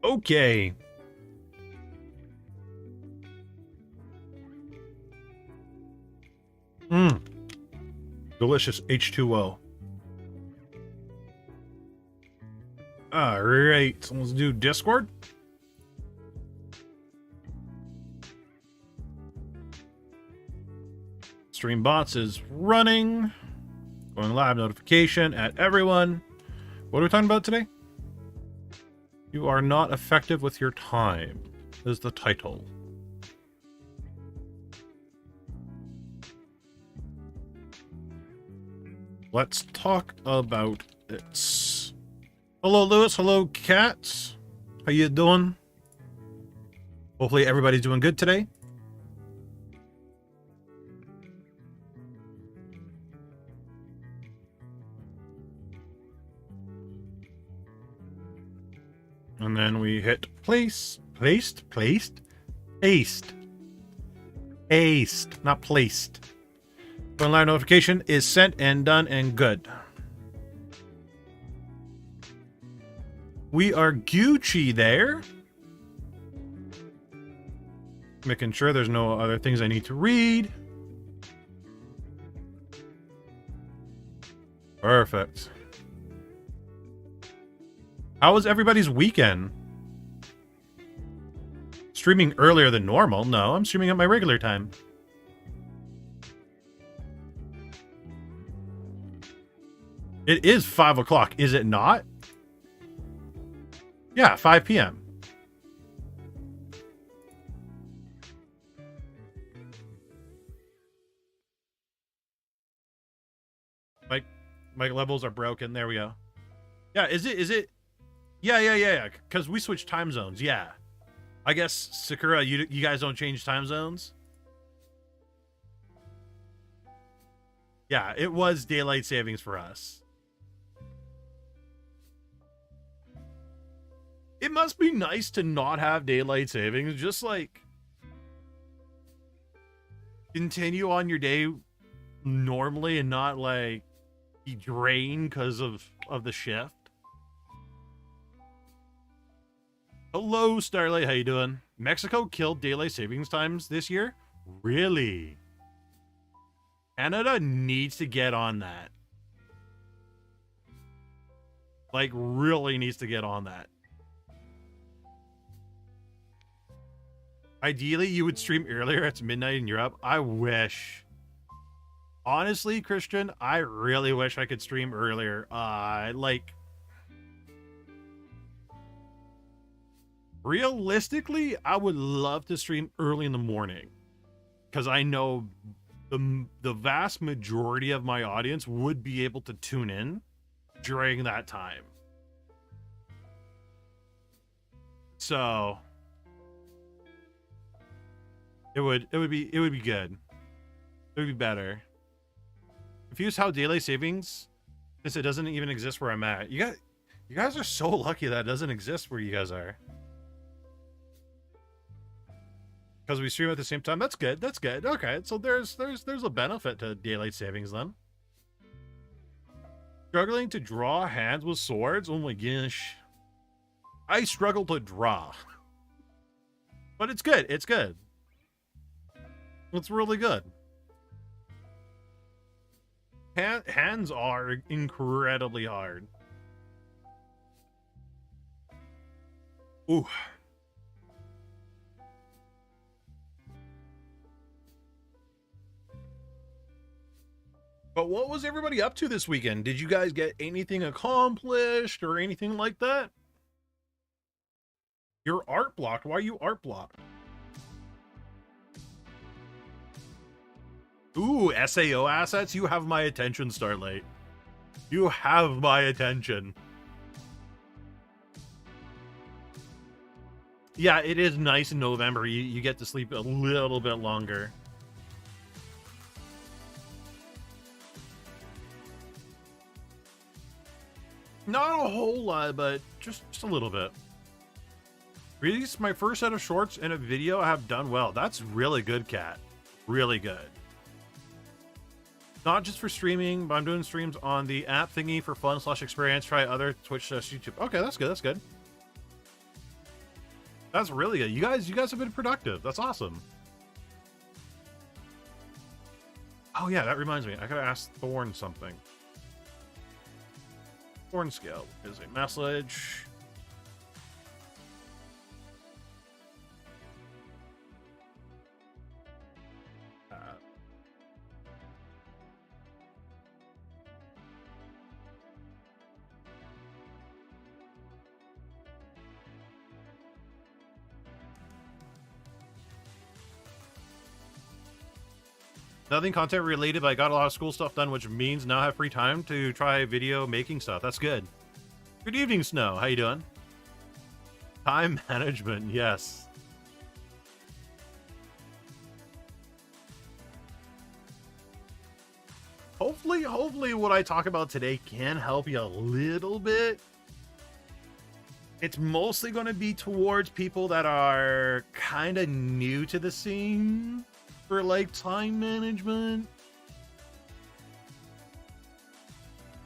Okay. Mmm. Delicious H2O. Alright, so let's do Discord. Stream bots is running. Going live notification at everyone. What are we talking about today? You are not effective with your time, is the title. Let's talk about it. Hello, Lewis. Hello, Cats. How you doing? Hopefully everybody's doing good today. And then we hit placed, not placed. Phone line notification is sent and done and good. We are Gucci there. Making sure there's no other things I need to read. Perfect. How was everybody's weekend? Streaming earlier than normal? No, I'm streaming at my regular time. It is 5 o'clock, is it not? Yeah, 5 p.m. My levels are broken. There we go. Yeah, is it? Yeah. Because we switched time zones. Yeah. I guess, Sakura, you guys don't change time zones? Yeah, it was daylight savings for us. It must be nice to not have daylight savings. Just, like, continue on your day normally and not, like, be drained because of the shift. Hello, Starlight. How you doing? Mexico killed daylight savings times this year? Really? Canada needs to get on that. Like, really needs to get on that. Ideally, you would stream earlier. It's midnight in Europe. I wish. Honestly, Christian, I really wish I could stream earlier. Realistically, I would love to stream early in the morning. Because I know the vast majority of my audience would be able to tune in during that time. So it would be good. It would be better. Confused how daylight savings, since it doesn't even exist where I'm at. You guys are so lucky that it doesn't exist where you guys are. Because we stream at the same time. That's good. That's good. Okay, so there's a benefit to daylight savings then. Struggling to draw hands with swords? Oh my gosh. I struggle to draw. But it's good. It's good. It's really good. Hands are incredibly hard. Ooh. But what was everybody up to this weekend? Did you guys get anything accomplished or anything like that? You're art blocked. Why are you art blocked? Ooh, SAO assets? You have my attention, Starlight. You have my attention. Yeah, it is nice in November. You get to sleep a little bit longer. Not a whole lot, but just a little bit. Released my first set of shorts in a video. I have done well. That's really good, Cat. Really good. Not just for streaming, but I'm doing streams on the app thingy for fun/experience. Try other Twitch/YouTube. Okay, that's good. That's good. That's really good. You guys have been productive. That's awesome. Oh yeah, that reminds me. I gotta ask Thorn something. Thorn scale is a message. Nothing content related, but I got a lot of school stuff done, which means now I have free time to try video making stuff. That's good. Good evening, Snow. How you doing? Time management, yes. Hopefully what I talk about today can help you a little bit. It's mostly going to be towards people that are kind of new to the scene for like time management.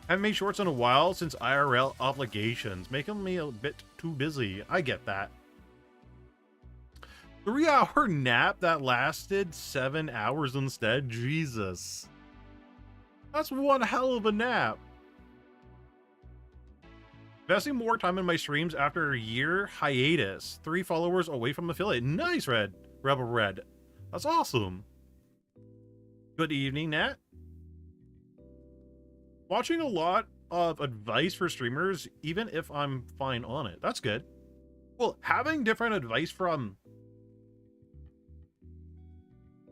I haven't made shorts in a while since IRL obligations, making me a bit too busy. I get that. 3-hour nap that lasted 7 hours instead. Jesus. That's one hell of a nap. Investing more time in my streams after a year hiatus. 3 followers away from affiliate. Nice, Rebel Red. That's awesome. Good evening, Nat. Watching a lot of advice for streamers, even if I'm fine on it. That's good. Well, having different advice from...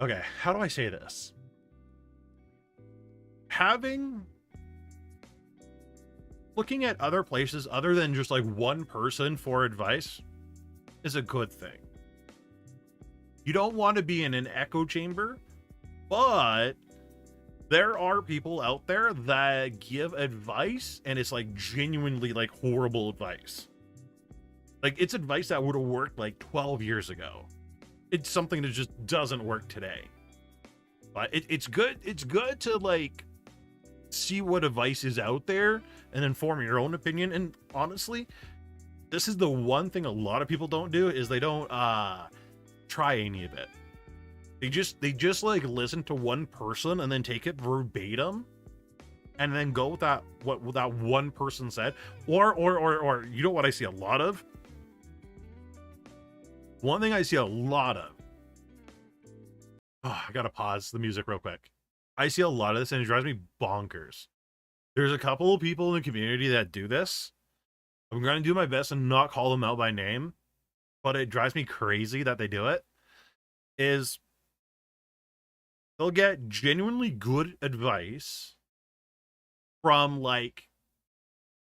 Okay, how do I say this? Looking at other places other than just like one person for advice is a good thing. You don't want to be in an echo chamber, but there are people out there that give advice and it's like genuinely like horrible advice. Like it's advice that would have worked like 12 years ago. It's something that just doesn't work today. But it's good to like see what advice is out there and then form your own opinion. And honestly, this is the one thing a lot of people don't do is they don't try any of it. They just like listen to one person and then take it verbatim and then go with that what that one person said. Or you know what I see a lot of? One thing I see a lot of. Oh, I gotta pause the music real quick. I see a lot of this and it drives me bonkers. There's a couple of people in the community that do this. I'm gonna do my best and not call them out by name, but it drives me crazy that they do it. Is they'll get genuinely good advice from like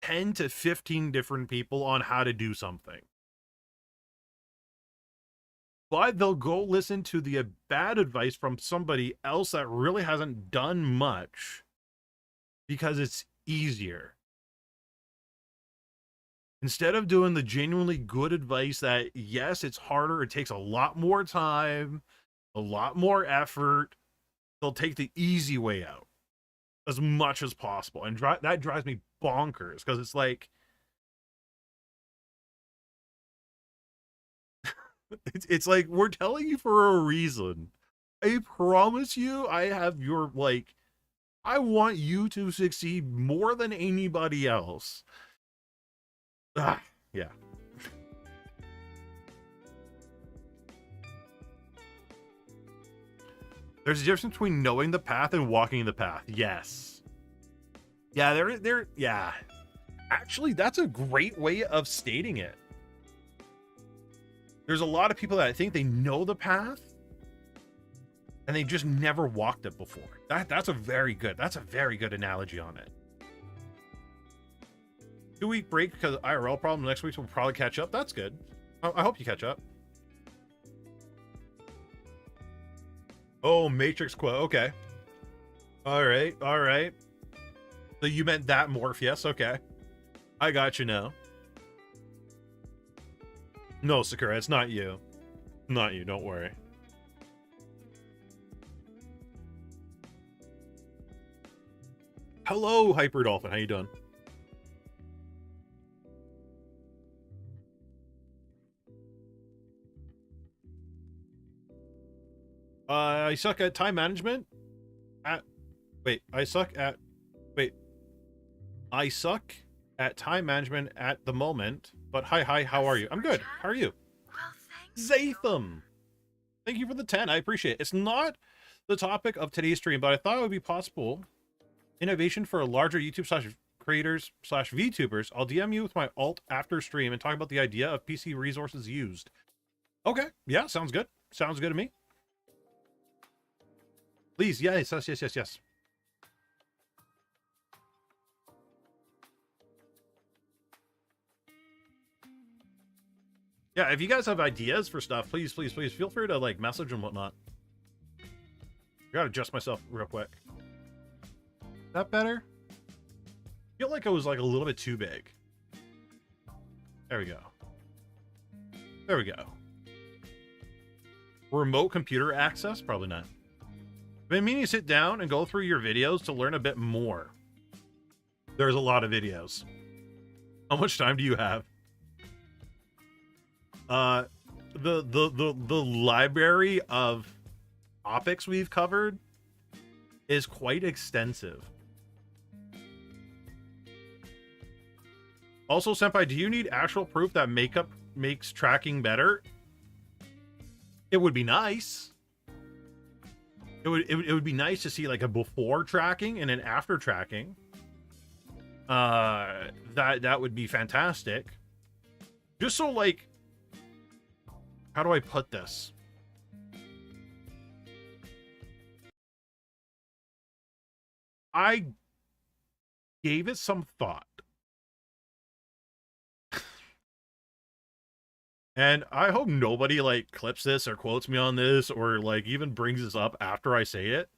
10 to 15 different people on how to do something. But they'll go listen to the bad advice from somebody else that really hasn't done much because it's easier. Instead of doing the genuinely good advice that, yes, it's harder, it takes a lot more time, a lot more effort, they'll take the easy way out as much as possible. And that drives me bonkers because it's like, it's like, we're telling you for a reason. I promise you, I have your, like, I want you to succeed more than anybody else. Yeah. There's a difference between knowing the path and walking the path. Yes. Yeah, yeah. Actually, that's a great way of stating it. There's a lot of people that I think they know the path and they just never walked it before. That's a very good analogy on it. 2-week break because IRL problem. Next week we'll probably catch up. That's good. I hope you catch up. Oh, Matrix quote. Okay. All right. So you meant that Morpheus. Okay. I got you now. No, Sakura, it's not you. Not you, don't worry. Hello, Hyper Dolphin. How you doing? I suck at time management. I suck at. Wait. I suck at time management at the moment. But hi, how are you? I'm good. How are you? Well, thanks. Zatham. Thank you for the 10. I appreciate it. It's not the topic of today's stream, but I thought it would be possible. Innovation for larger YouTube slash creators slash VTubers. I'll DM you with my alt after stream and talk about the idea of PC resources used. Okay. Yeah, sounds good. Sounds good to me. Please, yes. Yeah, if you guys have ideas for stuff, please feel free to like message and whatnot. I gotta adjust myself real quick. Is that better? I feel like it was like a little bit too big. There we go. There we go. Remote computer access? Probably not. I've been meaning to sit down and go through your videos to learn a bit more. There's a lot of videos. How much time do you have? The library of topics we've covered is quite extensive. Also, Senpai, do you need actual proof that makeup makes tracking better? It would be nice. It would be nice to see like a before tracking and an after tracking. That would be fantastic. Just so like, how do I put this? I gave it some thought. And I hope nobody like clips this or quotes me on this or like even brings this up after I say it.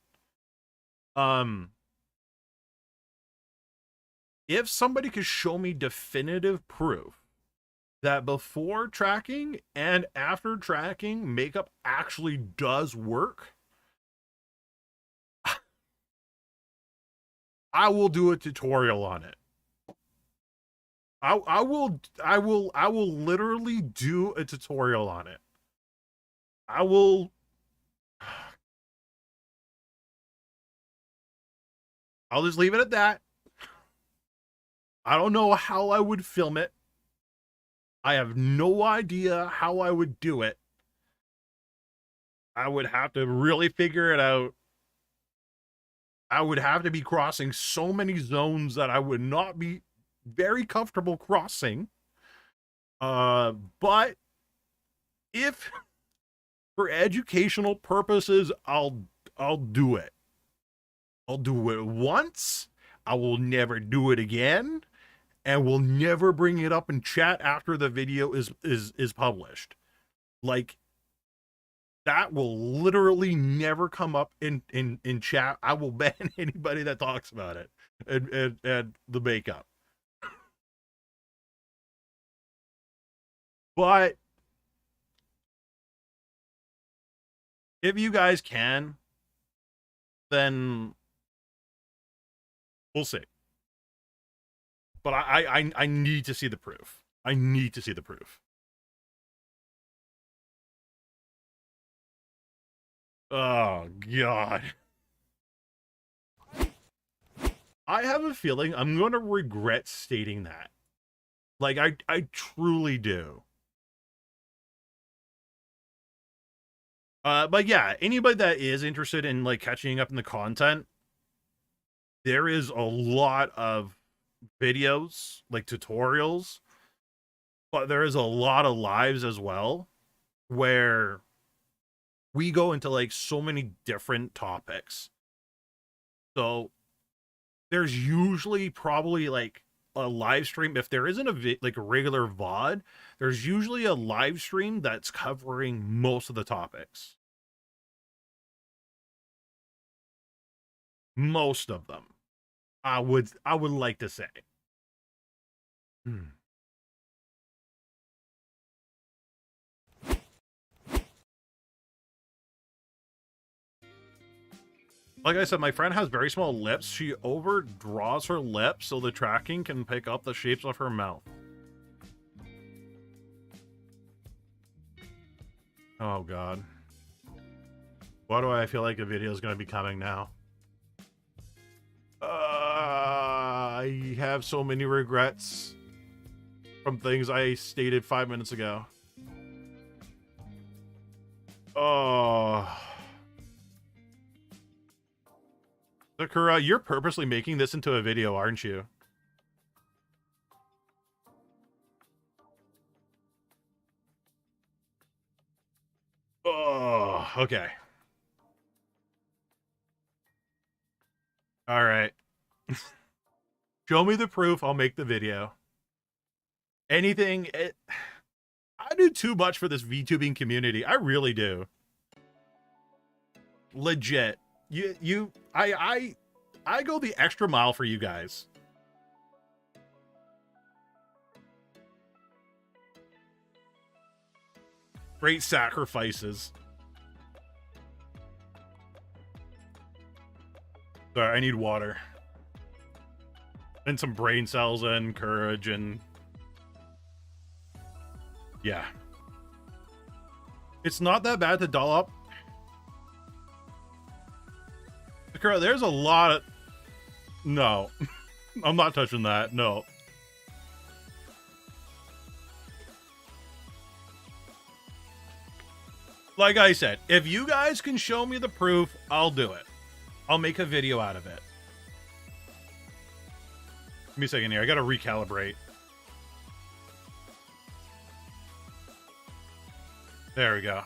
If somebody could show me definitive proof that before tracking and after tracking makeup actually does work, I will do a tutorial on it. I will literally do a tutorial on it. I'll just leave it at that. I don't know how I would film it. I have no idea how I would do it. I would have to really figure it out. I would have to be crossing so many zones that I would not be very comfortable crossing. But if for educational purposes, I'll do it. I'll do it once. I will never do it again, and we'll never bring it up in chat after the video is published. Like, that will literally never come up in chat. I will ban anybody that talks about it and the makeup. But if you guys can, then we'll see. But I need to see the proof. I need to see the proof. Oh, God. I have a feeling I'm going to regret stating that. Like, I truly do. But yeah, anybody that is interested in, like, catching up in the content, there is a lot of videos, like tutorials, but there is a lot of lives as well, where we go into, like, so many different topics. So there's usually probably like a live stream. If there isn't like a regular VOD, there's usually a live stream that's covering most of the topics. Most of them, I would like to say. Like I said, my friend has very small lips. She overdraws her lips so the tracking can pick up the shapes of her mouth. Oh, God. Why do I feel like a video is going to be coming now? I have so many regrets from things I stated 5 minutes ago. Oh. Sakura, you're purposely making this into a video, aren't you? Oh, okay. All right. Show me the proof, I'll make the video. Anything. I do too much for this VTubing community. I really do. Legit. I go the extra mile for you guys. Great sacrifices. Sorry, I need water. And some brain cells and courage and... yeah. It's not that bad to doll up. Sakura, there's a lot of... no. I'm not touching that. No. Like I said, if you guys can show me the proof, I'll do it. I'll make a video out of it. Give me a second here. I gotta recalibrate. There we go.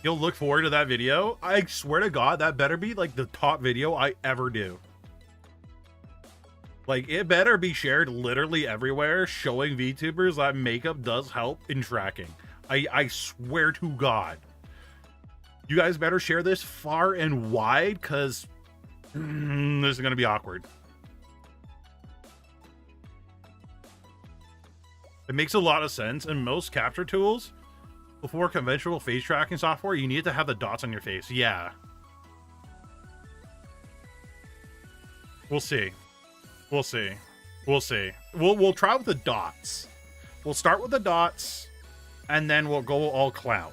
You'll look forward to that video. I swear to God, that better be like the top video I ever do. Like, it better be shared literally everywhere, showing VTubers that makeup does help in tracking. I swear to God. You guys better share this far and wide, because this is going to be awkward. It makes a lot of sense. In most capture tools, before conventional face tracking software, you need to have the dots on your face. Yeah. We'll see. We'll see. We'll see. We'll try with the dots. We'll start with the dots, and then we'll go all clown.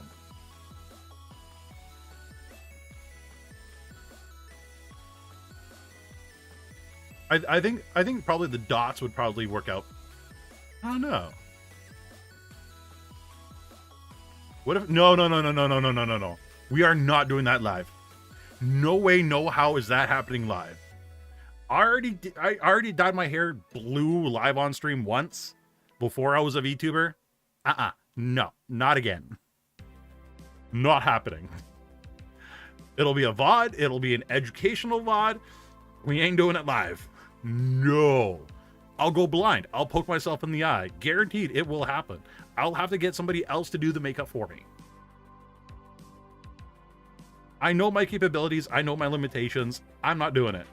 I think probably the dots would probably work out. I don't know. What if... no. We are not doing that live. No way, no how is that happening live. I already dyed my hair blue live on stream once before I was a VTuber. No, not again. Not happening. It'll be a VOD. It'll be an educational VOD. We ain't doing it live. No. I'll go blind. I'll poke myself in the eye. Guaranteed it will happen. I'll have to get somebody else to do the makeup for me. I know my capabilities. I know my limitations. I'm not doing it.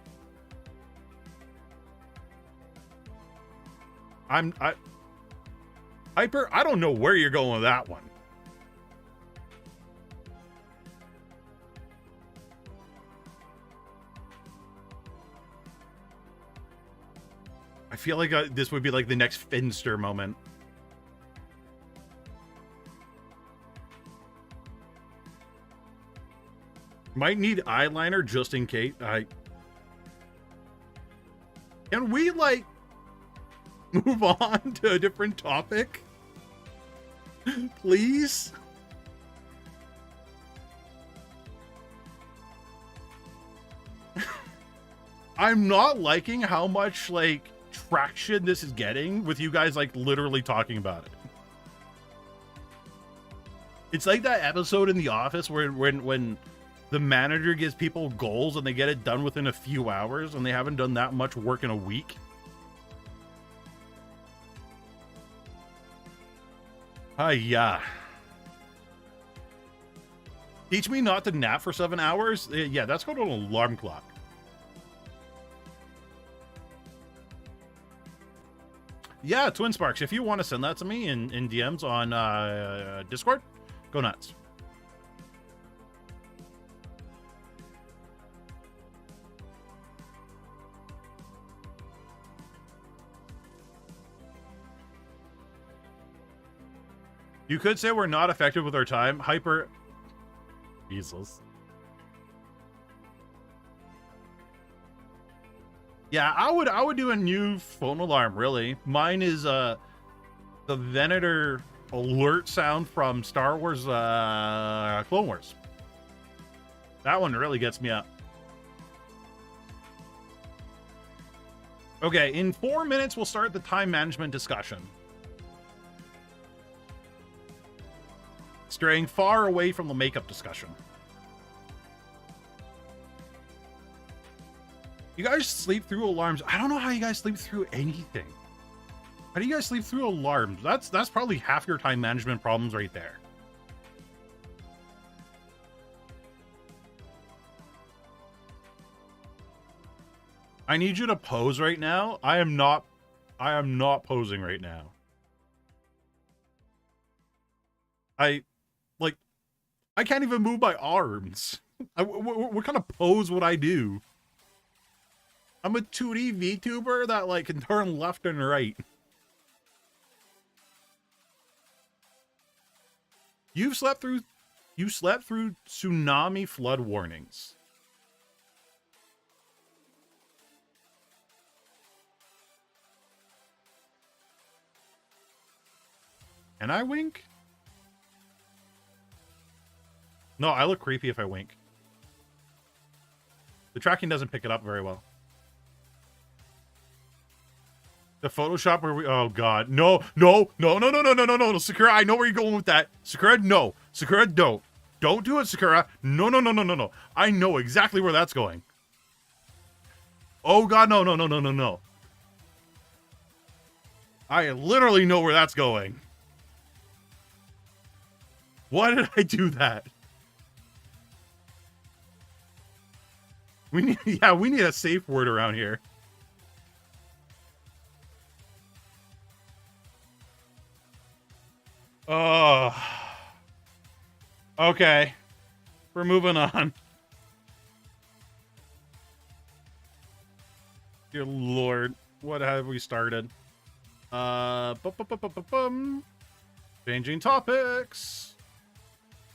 Hyper, I don't know where you're going with that one. I feel like this would be like the next Finster moment. Might need eyeliner just in case. Can we, like, move on to a different topic? Please? I'm not liking how much, like, traction this is getting with you guys, like, literally talking about it. It's like that episode in The Office where when the manager gives people goals and they get it done within a few hours and they haven't done that much work in a week. Yeah. Teach me not to nap for 7 hours? Yeah, that's called an alarm clock. Yeah, Twin Sparks, if you want to send that to me in DMs on Discord, go nuts. You could say we're not effective with our time. Hyper. Jesus. Yeah, I would do a new phone alarm, really. Mine is the Venator alert sound from Star Wars Clone Wars. That one really gets me up. Okay, in 4 minutes, we'll start the time management discussion. Straying far away from the makeup discussion. You guys sleep through alarms. I don't know how you guys sleep through anything. How do you guys sleep through alarms? That's probably half your time management problems right there. I need you to pose right now. I am not posing right now. I can't even move my arms. What kind of pose would I do? I'm a 2D VTuber that like can turn left and right. You slept through tsunami flood warnings. Can I wink? No, I look creepy if I wink. The tracking doesn't pick it up very well. The Photoshop where we... Oh, God. No. Sakura, I know where you're going with that. Sakura, no. Sakura, don't. Don't do it, Sakura. No. I know exactly where that's going. Oh, God, no. I literally know where that's going. Why did I do that? We need a safe word around here. Oh. Okay. We're moving on. Dear Lord, what have we started? Changing topics.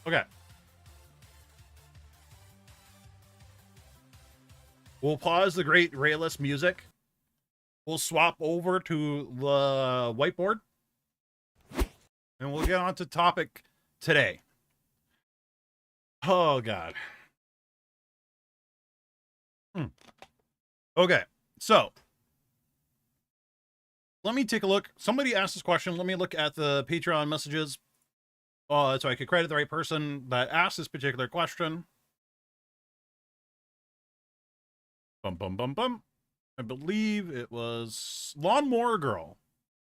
Okay. We'll pause the great Rayless music. We'll swap over to the whiteboard. And we'll get on to topic today. Oh, God. Okay, so let me take a look. Somebody asked this question. Let me look at the Patreon messages so I could credit the right person that asked this particular question. I believe it was Lawnmower Girl.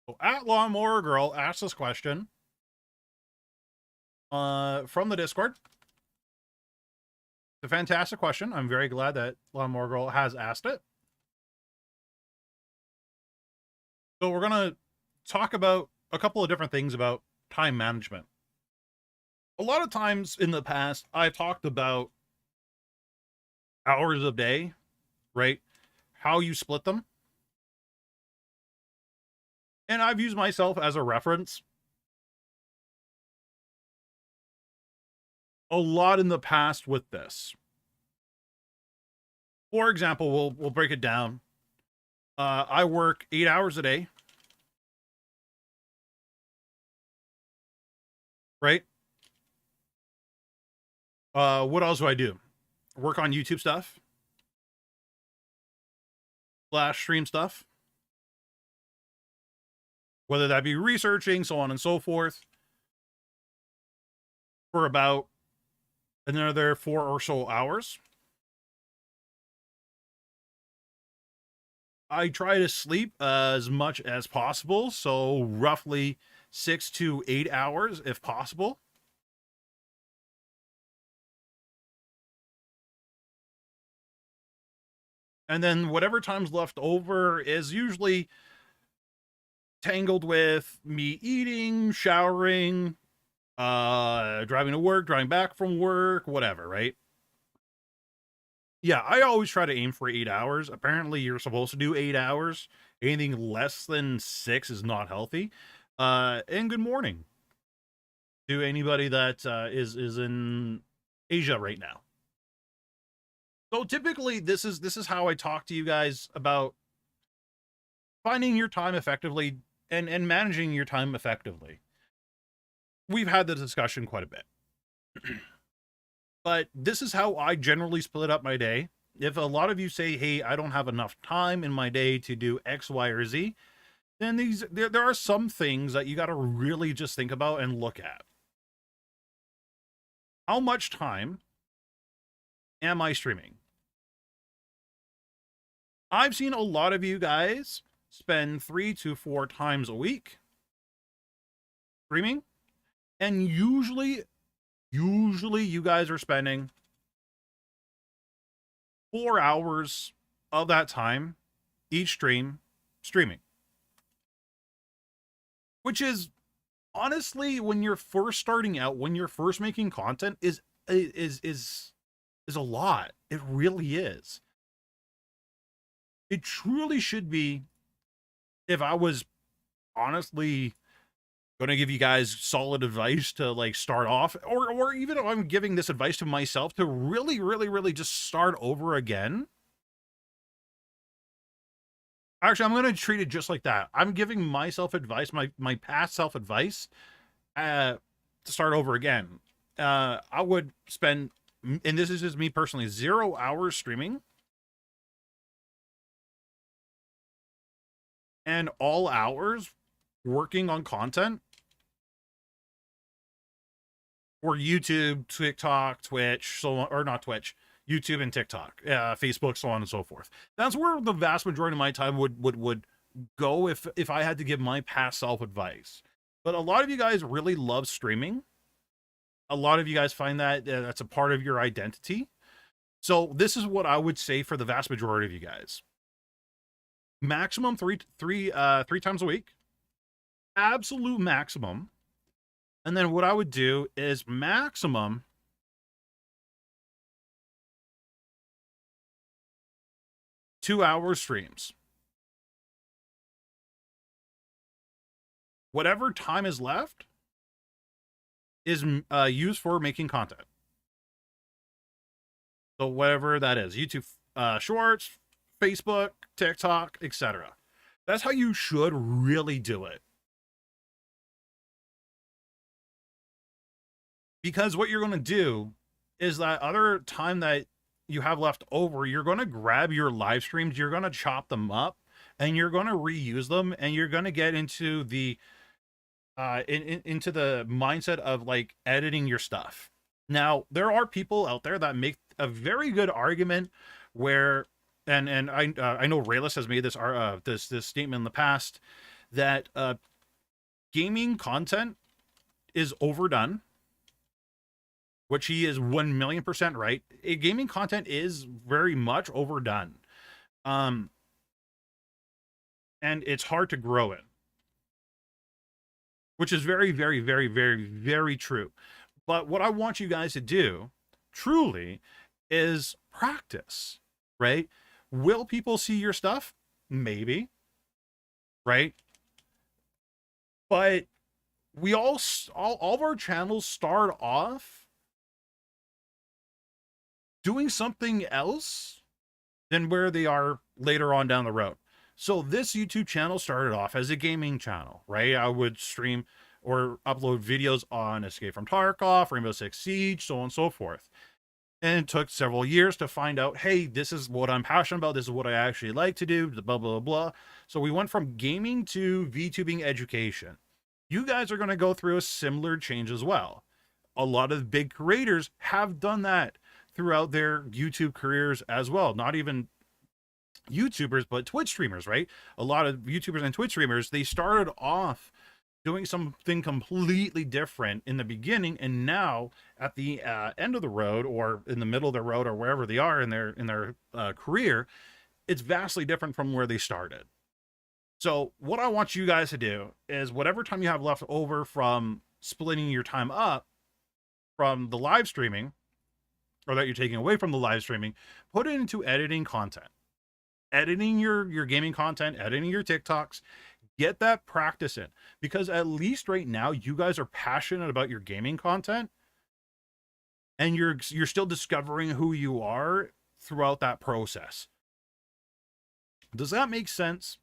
So at Lawnmower Girl asked this question from the Discord. It's a fantastic question. I'm very glad that Lawnmower Girl has asked it. So we're going to talk about a couple of different things about time management. A lot of times in the past, I've talked about hours of day, right? How you split them. And I've used myself as a reference a lot in the past with this. For example, we'll break it down. I work 8 hours a day. Right? What else do I do? Work on YouTube stuff. / stream stuff. Whether that be researching, so on and so forth. For about another 4 or so hours. I try to sleep as much as possible, so roughly 6 to 8 hours if possible. And then whatever time's left over is usually tangled with me eating, showering, driving to work, driving back from work, whatever, right? Yeah, I always try to aim for 8 hours. Apparently, you're supposed to do 8 hours. Anything less than 6 is not healthy. And good morning. to anybody that is in Asia right now. So typically, this is how I talk to you guys about finding your time effectively and managing your time effectively. We've had the discussion quite a bit. But this is how I generally split up my day. If a lot of you say, hey, I don't have enough time in my day to do X, Y, or Z, then there are some things that you got to really just think about and look at. How much time am I streaming? I've seen a lot of you guys spend 3 to 4 times a week streaming, and usually you guys are spending 4 hours of that time each stream streaming, which is honestly, when you're first starting out, when you're first making content, is a lot. It really is. It truly should be. If I was honestly going to give you guys solid advice to like start off, or even if I'm giving this advice to myself to really just start over again. Actually, I'm going to treat it just like that. I'm giving myself advice, my past self advice, to start over again. I would spend, and this is just me personally, 0 hours streaming and all hours working on content for YouTube, TikTok, Twitch, so on, or not Twitch, YouTube and TikTok, Facebook, so on and so forth. That's where the vast majority of my time would go if I had to give my past self advice. But a lot of you guys really love streaming. A lot of you guys find that that's a part of your identity. So this is what I would say for the vast majority of you guys. Maximum three times a week. Absolute maximum. And then what I would do is maximum 2-hour streams. Whatever time is left is used for making content. So whatever that is, YouTube Shorts, Facebook, TikTok, etc. That's how you should really do it. Because what you're going to do is that other time that you have left over, you're going to grab your live streams, you're going to chop them up, and you're going to reuse them, and you're going to get into the into the mindset of like editing your stuff. Now, there are people out there that make a very good argument where, and I know Rayless has made this statement in the past, that gaming content is overdone, which he is 1,000,000% right. Gaming content is very much overdone, and it's hard to grow in, which is very true. But what I want you guys to do, truly, is practice, right? Will people see your stuff? Maybe, right? But we all of our channels start off doing something else than where they are later on down the road. So this YouTube channel started off as a gaming channel, right? I would stream or upload videos on Escape from Tarkov, Rainbow Six Siege, so on and so forth. And it took several years to find out, hey, this is what I'm passionate about. This is what I actually like to do, blah, blah, blah. So we went from gaming to VTubing education. You guys are going to go through a similar change as well. A lot of big creators have done that throughout their YouTube careers as well. Not even YouTubers, but Twitch streamers, right? A lot of YouTubers and Twitch streamers, they started off doing something completely different in the beginning, and now at the end of the road, or in the middle of the road, or wherever they are in their career, it's vastly different from where they started. So what I want you guys to do is, whatever time you have left over from splitting your time up from the live streaming, or that you're taking away from the live streaming, put it into editing content. Editing your gaming content, editing your TikToks, Get that practice in, because at least right now you guys are passionate about your gaming content, and you're still discovering who you are throughout that process. Does that make sense?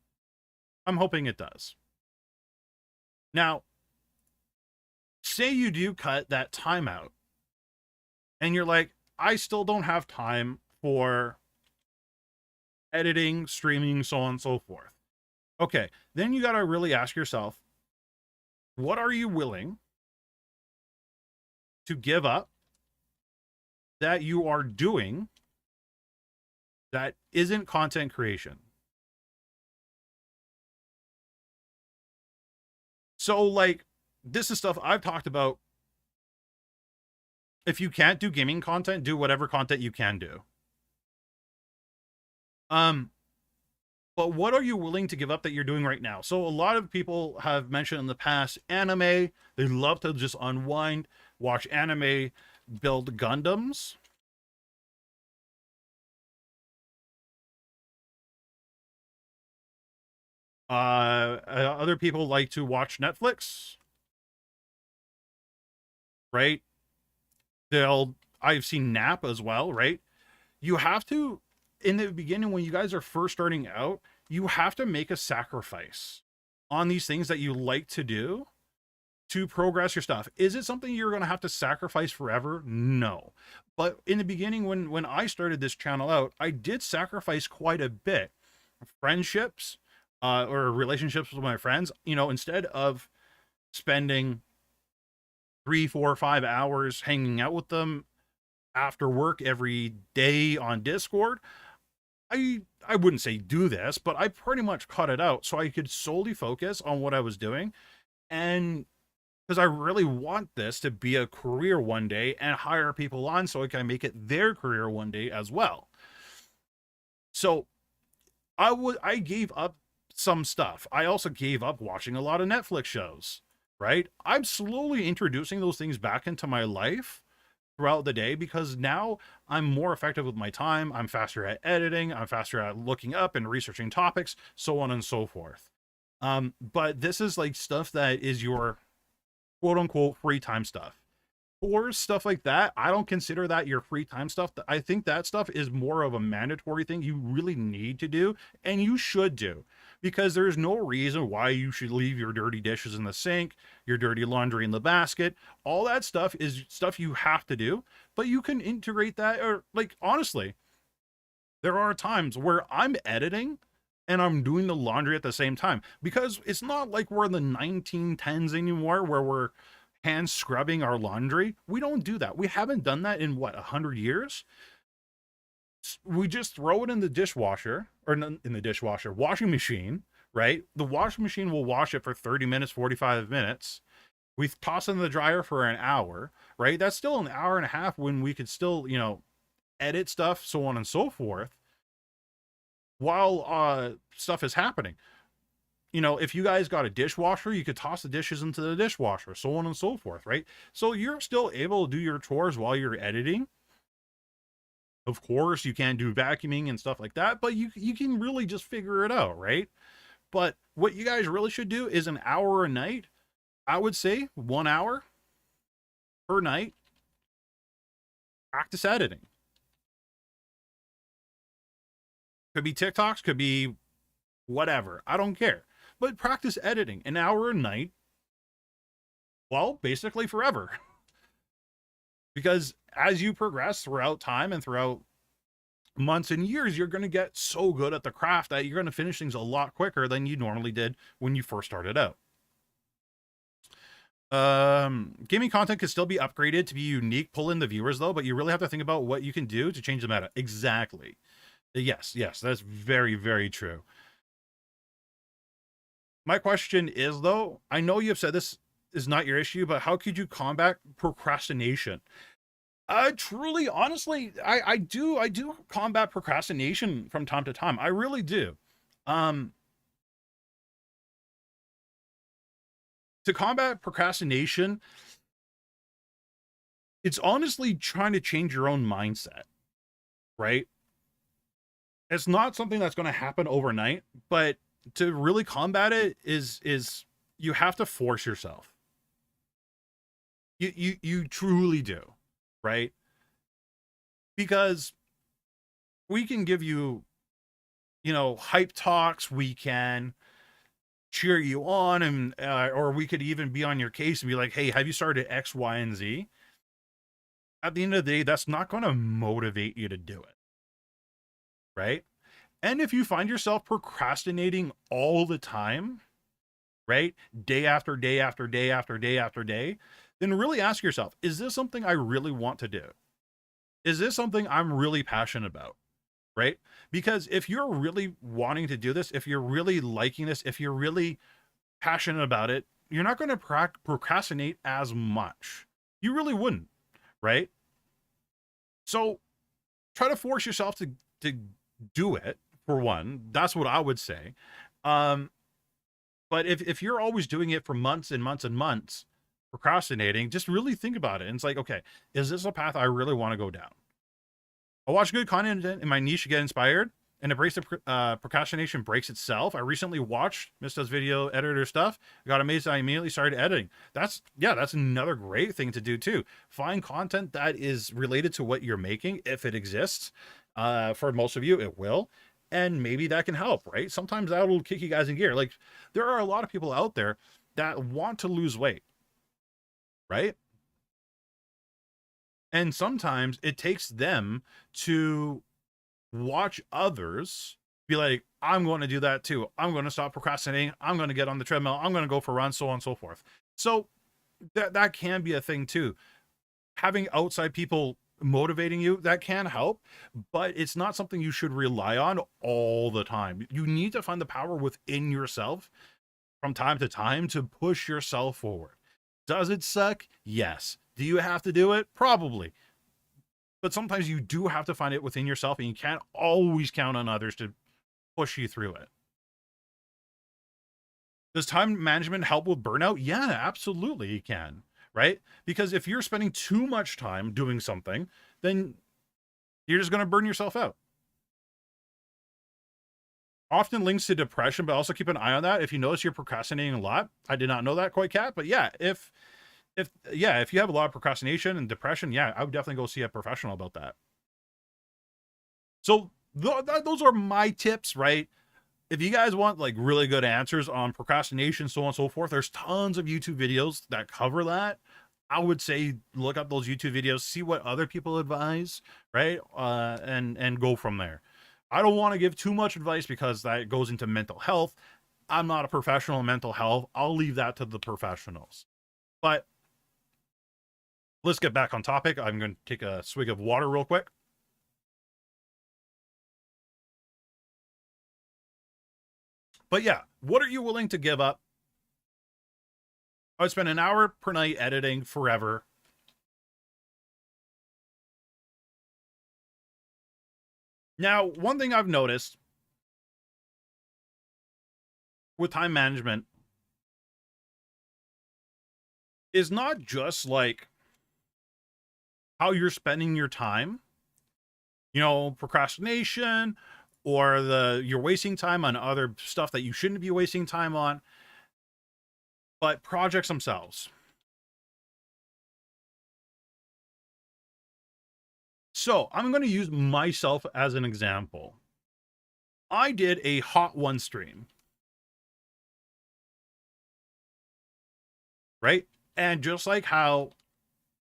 I'm hoping it does. Now, say you do cut that time out and you're like, I still don't have time for editing, streaming, so on and so forth. Okay, then you got to really ask yourself, what are you willing to give up that you are doing that isn't content creation? So, like, this is stuff I've talked about. If you can't do gaming content, do whatever content you can do. But what are you willing to give up that you're doing right now? So a lot of people have mentioned in the past anime. They love to just unwind, watch anime, build Gundams. Other people like to watch Netflix, right? I've seen nap as well, right? You have to, in the beginning, when you guys are first starting out, you have to make a sacrifice on these things that you like to do to progress your stuff. Is it something you're going to have to sacrifice forever? No. But in the beginning, when I started this channel out, I did sacrifice quite a bit. Friendships, or relationships with my friends, instead of spending 3, 4, 5 hours hanging out with them after work every day on Discord, I wouldn't say do this, but I pretty much cut it out so I could solely focus on what I was doing. And because I really want this to be a career one day and hire people on so I can make it their career one day as well. So I gave up some stuff. I also gave up watching a lot of Netflix shows, right? I'm slowly introducing those things back into my life throughout the day, because now I'm more effective with my time. I'm faster at editing. I'm faster at looking up and researching topics, so on and so forth. But this is like stuff that is your quote unquote free time stuff. Or stuff like that, I don't consider that your free time stuff. I think that stuff is more of a mandatory thing you really need to do, and you should do, because there's no reason why you should leave your dirty dishes in the sink, your dirty laundry in the basket. All that stuff is stuff you have to do, but you can integrate that. Or, like, honestly, there are times where I'm editing and I'm doing the laundry at the same time, because it's not like we're in the 1910s anymore where we're hand scrubbing our laundry. We don't do that. We haven't done that in 100 years. We just throw it in the dishwasher, or in the dishwasher, washing machine, right? The washing machine will wash it for 30 minutes, 45 minutes. We toss it in the dryer for an hour, right? That's still an hour and a half when we could still, edit stuff, so on and so forth, while stuff is happening. If you guys got a dishwasher, you could toss the dishes into the dishwasher, so on and so forth, right? So you're still able to do your chores while you're editing. Of course, you can't do vacuuming and stuff like that, but you can really just figure it out, right? But what you guys really should do is an hour a night. I would say 1 hour per night. Practice editing. Could be TikToks, could be whatever. I don't care. But practice editing an hour a night. Well, basically forever. Because as you progress throughout time and throughout months and years, you're going to get so good at the craft that you're going to finish things a lot quicker than you normally did when you first started out. Gaming content can still be upgraded to be unique, pull in the viewers though, but you really have to think about what you can do to change the meta. Exactly. Yes, that's very, very true. My question is, though, I know you've said this is not your issue, but how could you combat procrastination? Truly, honestly, I do combat procrastination from time to time. I really do. To combat procrastination, it's honestly trying to change your own mindset, right? It's not something that's going to happen overnight, but to really combat it is you have to force yourself. You truly do, right? Because we can give you, hype talks, we can cheer you on, and or we could even be on your case and be like, hey, have you started X, Y, and Z? At the end of the day, that's not going to motivate you to do it, right? And if you find yourself procrastinating all the time, right, day after day after day after day after day, then really ask yourself, is this something I really want to do? Is this something I'm really passionate about? Right? Because if you're really wanting to do this, if you're really liking this, if you're really passionate about it, you're not going to procrastinate as much. You really wouldn't, right? So try to force yourself to do it, for one. That's what I would say. Um, but if you're always doing it for months and months and months, procrastinating, just really think about it. And it's like, okay, is this a path I really want to go down? I watch good content in my niche to get inspired, and embrace the procrastination breaks itself. I recently watched Mista's video editor stuff. I got amazed. I immediately started editing. That's another great thing to do too. Find content that is related to what you're making, if it exists. For most of you, it will. And maybe that can help, right? Sometimes that'll kick you guys in gear. Like, there are a lot of people out there that want to lose weight, right? And sometimes it takes them to watch others be like, I'm going to do that too. I'm going to stop procrastinating. I'm going to get on the treadmill. I'm going to go for runs, so on and so forth. So that can be a thing too. Having outside people motivating you, that can help, but it's not something you should rely on all the time. You need to find the power within yourself from time to time to push yourself forward. Does it suck? Yes. Do you have to do it? Probably. But sometimes you do have to find it within yourself, and you can't always count on others to push you through it. Does time management help with burnout? Yeah, absolutely it can, right? Because if you're spending too much time doing something, then you're just going to burn yourself out. Often links to depression, but also keep an eye on that. If you notice you're procrastinating a lot, I did not know that quite, Kat, but yeah, if you have a lot of procrastination and depression, yeah, I would definitely go see a professional about that. So those are my tips, right? If you guys want like really good answers on procrastination, so on and so forth, there's tons of YouTube videos that cover that. I would say look up those YouTube videos, see what other people advise, right? And go from there. I don't want to give too much advice because that goes into mental health. I'm not a professional in mental health. I'll leave that to the professionals. But let's get back on topic. I'm going to take a swig of water real quick. But yeah, what are you willing to give up? I would spend an hour per night editing forever. Now, one thing I've noticed with time management is not just like how you're spending your time, procrastination, or you're wasting time on other stuff that you shouldn't be wasting time on, but projects themselves. So I'm going to use myself as an example. I did a Hot One stream, right? And just like how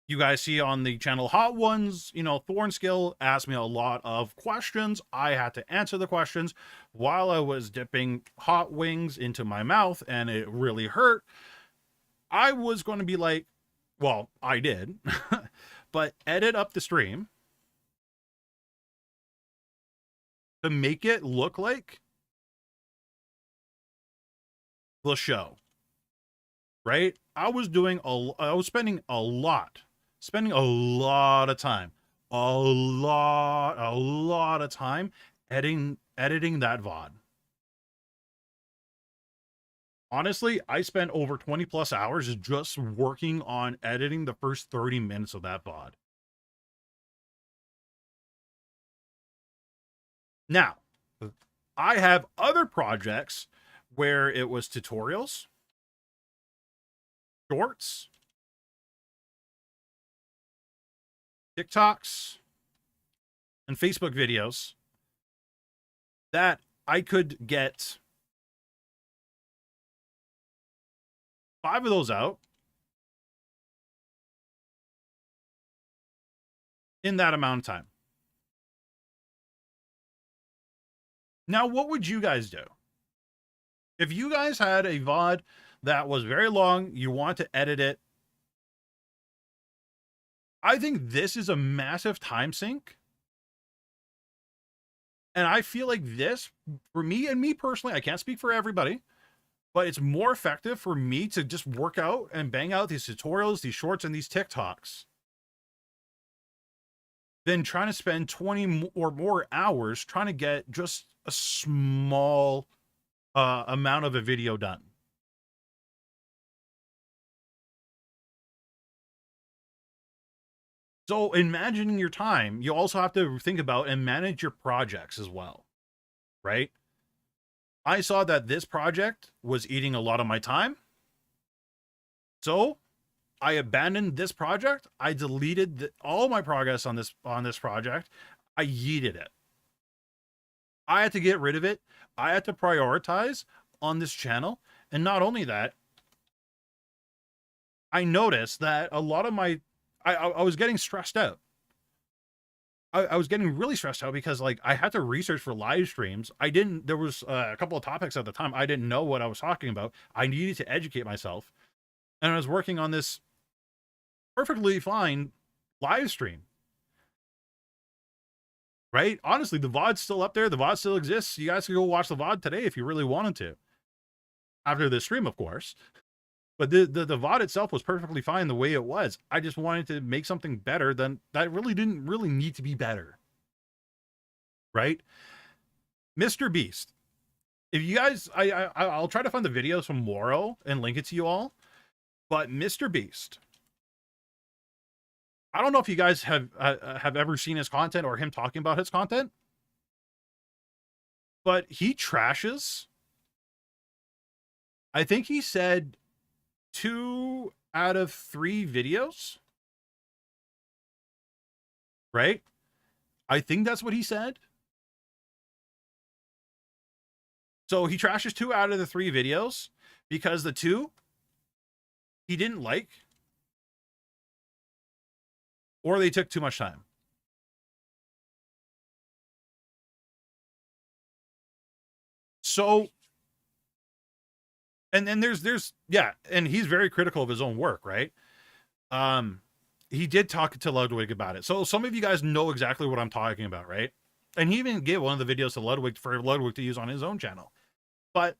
you guys see on the channel Hot Ones, Thornskill asked me a lot of questions. I had to answer the questions while I was dipping hot wings into my mouth, and it really hurt. I was going to be like, well, I did, but edit up the stream to make it look like the show, right? I was spending a lot of time, a lot of time editing that VOD. Honestly, I spent over 20 plus hours just working on editing the first 30 minutes of that VOD. Now, I have other projects where it was tutorials, shorts, TikToks, and Facebook videos that I could get 5 of those out in that amount of time. Now, what would you guys do? If you guys had a VOD that was very long, you want to edit it, I think this is a massive time sink. And I feel like this, for me and me personally, I can't speak for everybody, but it's more effective for me to just work out and bang out these tutorials, these shorts, and these TikToks than trying to spend 20 or more hours trying to get just a small amount of a video done. So in managing your time, you also have to think about and manage your projects as well, right? I saw that this project was eating a lot of my time. So I abandoned this project. I deleted all my progress on this project. I yeeted it. I had to get rid of it. I had to prioritize on this channel. And not only that, I noticed that a lot of my I was getting stressed out. I was getting really stressed out because like I had to research for live streams. There was a couple of topics at the time I didn't know what I was talking about. I needed to educate myself. And I was working on this perfectly fine live stream. Right? Honestly, the VOD's still up there. The VOD still exists. You guys can go watch the VOD today if you really wanted to. After the stream, of course. But the VOD itself was perfectly fine the way it was. I just wanted to make something better than that really didn't really need to be better. Right? Mr. Beast. If you guys, I'll try to find the videos from Moro and link it to you all. But Mr. Beast, I don't know if you guys have ever seen his content or him talking about his content, but he trashes. I think he said 2 out of 3 videos, right? I think that's what he said. So he trashes 2 out of the 3 videos because the 2 he didn't like or they took too much time. So, and then there's yeah, and he's very critical of his own work, right? He did talk to Ludwig about it. So some of you guys know exactly what I'm talking about, right? And he even gave one of the videos to Ludwig for Ludwig to use on his own channel. But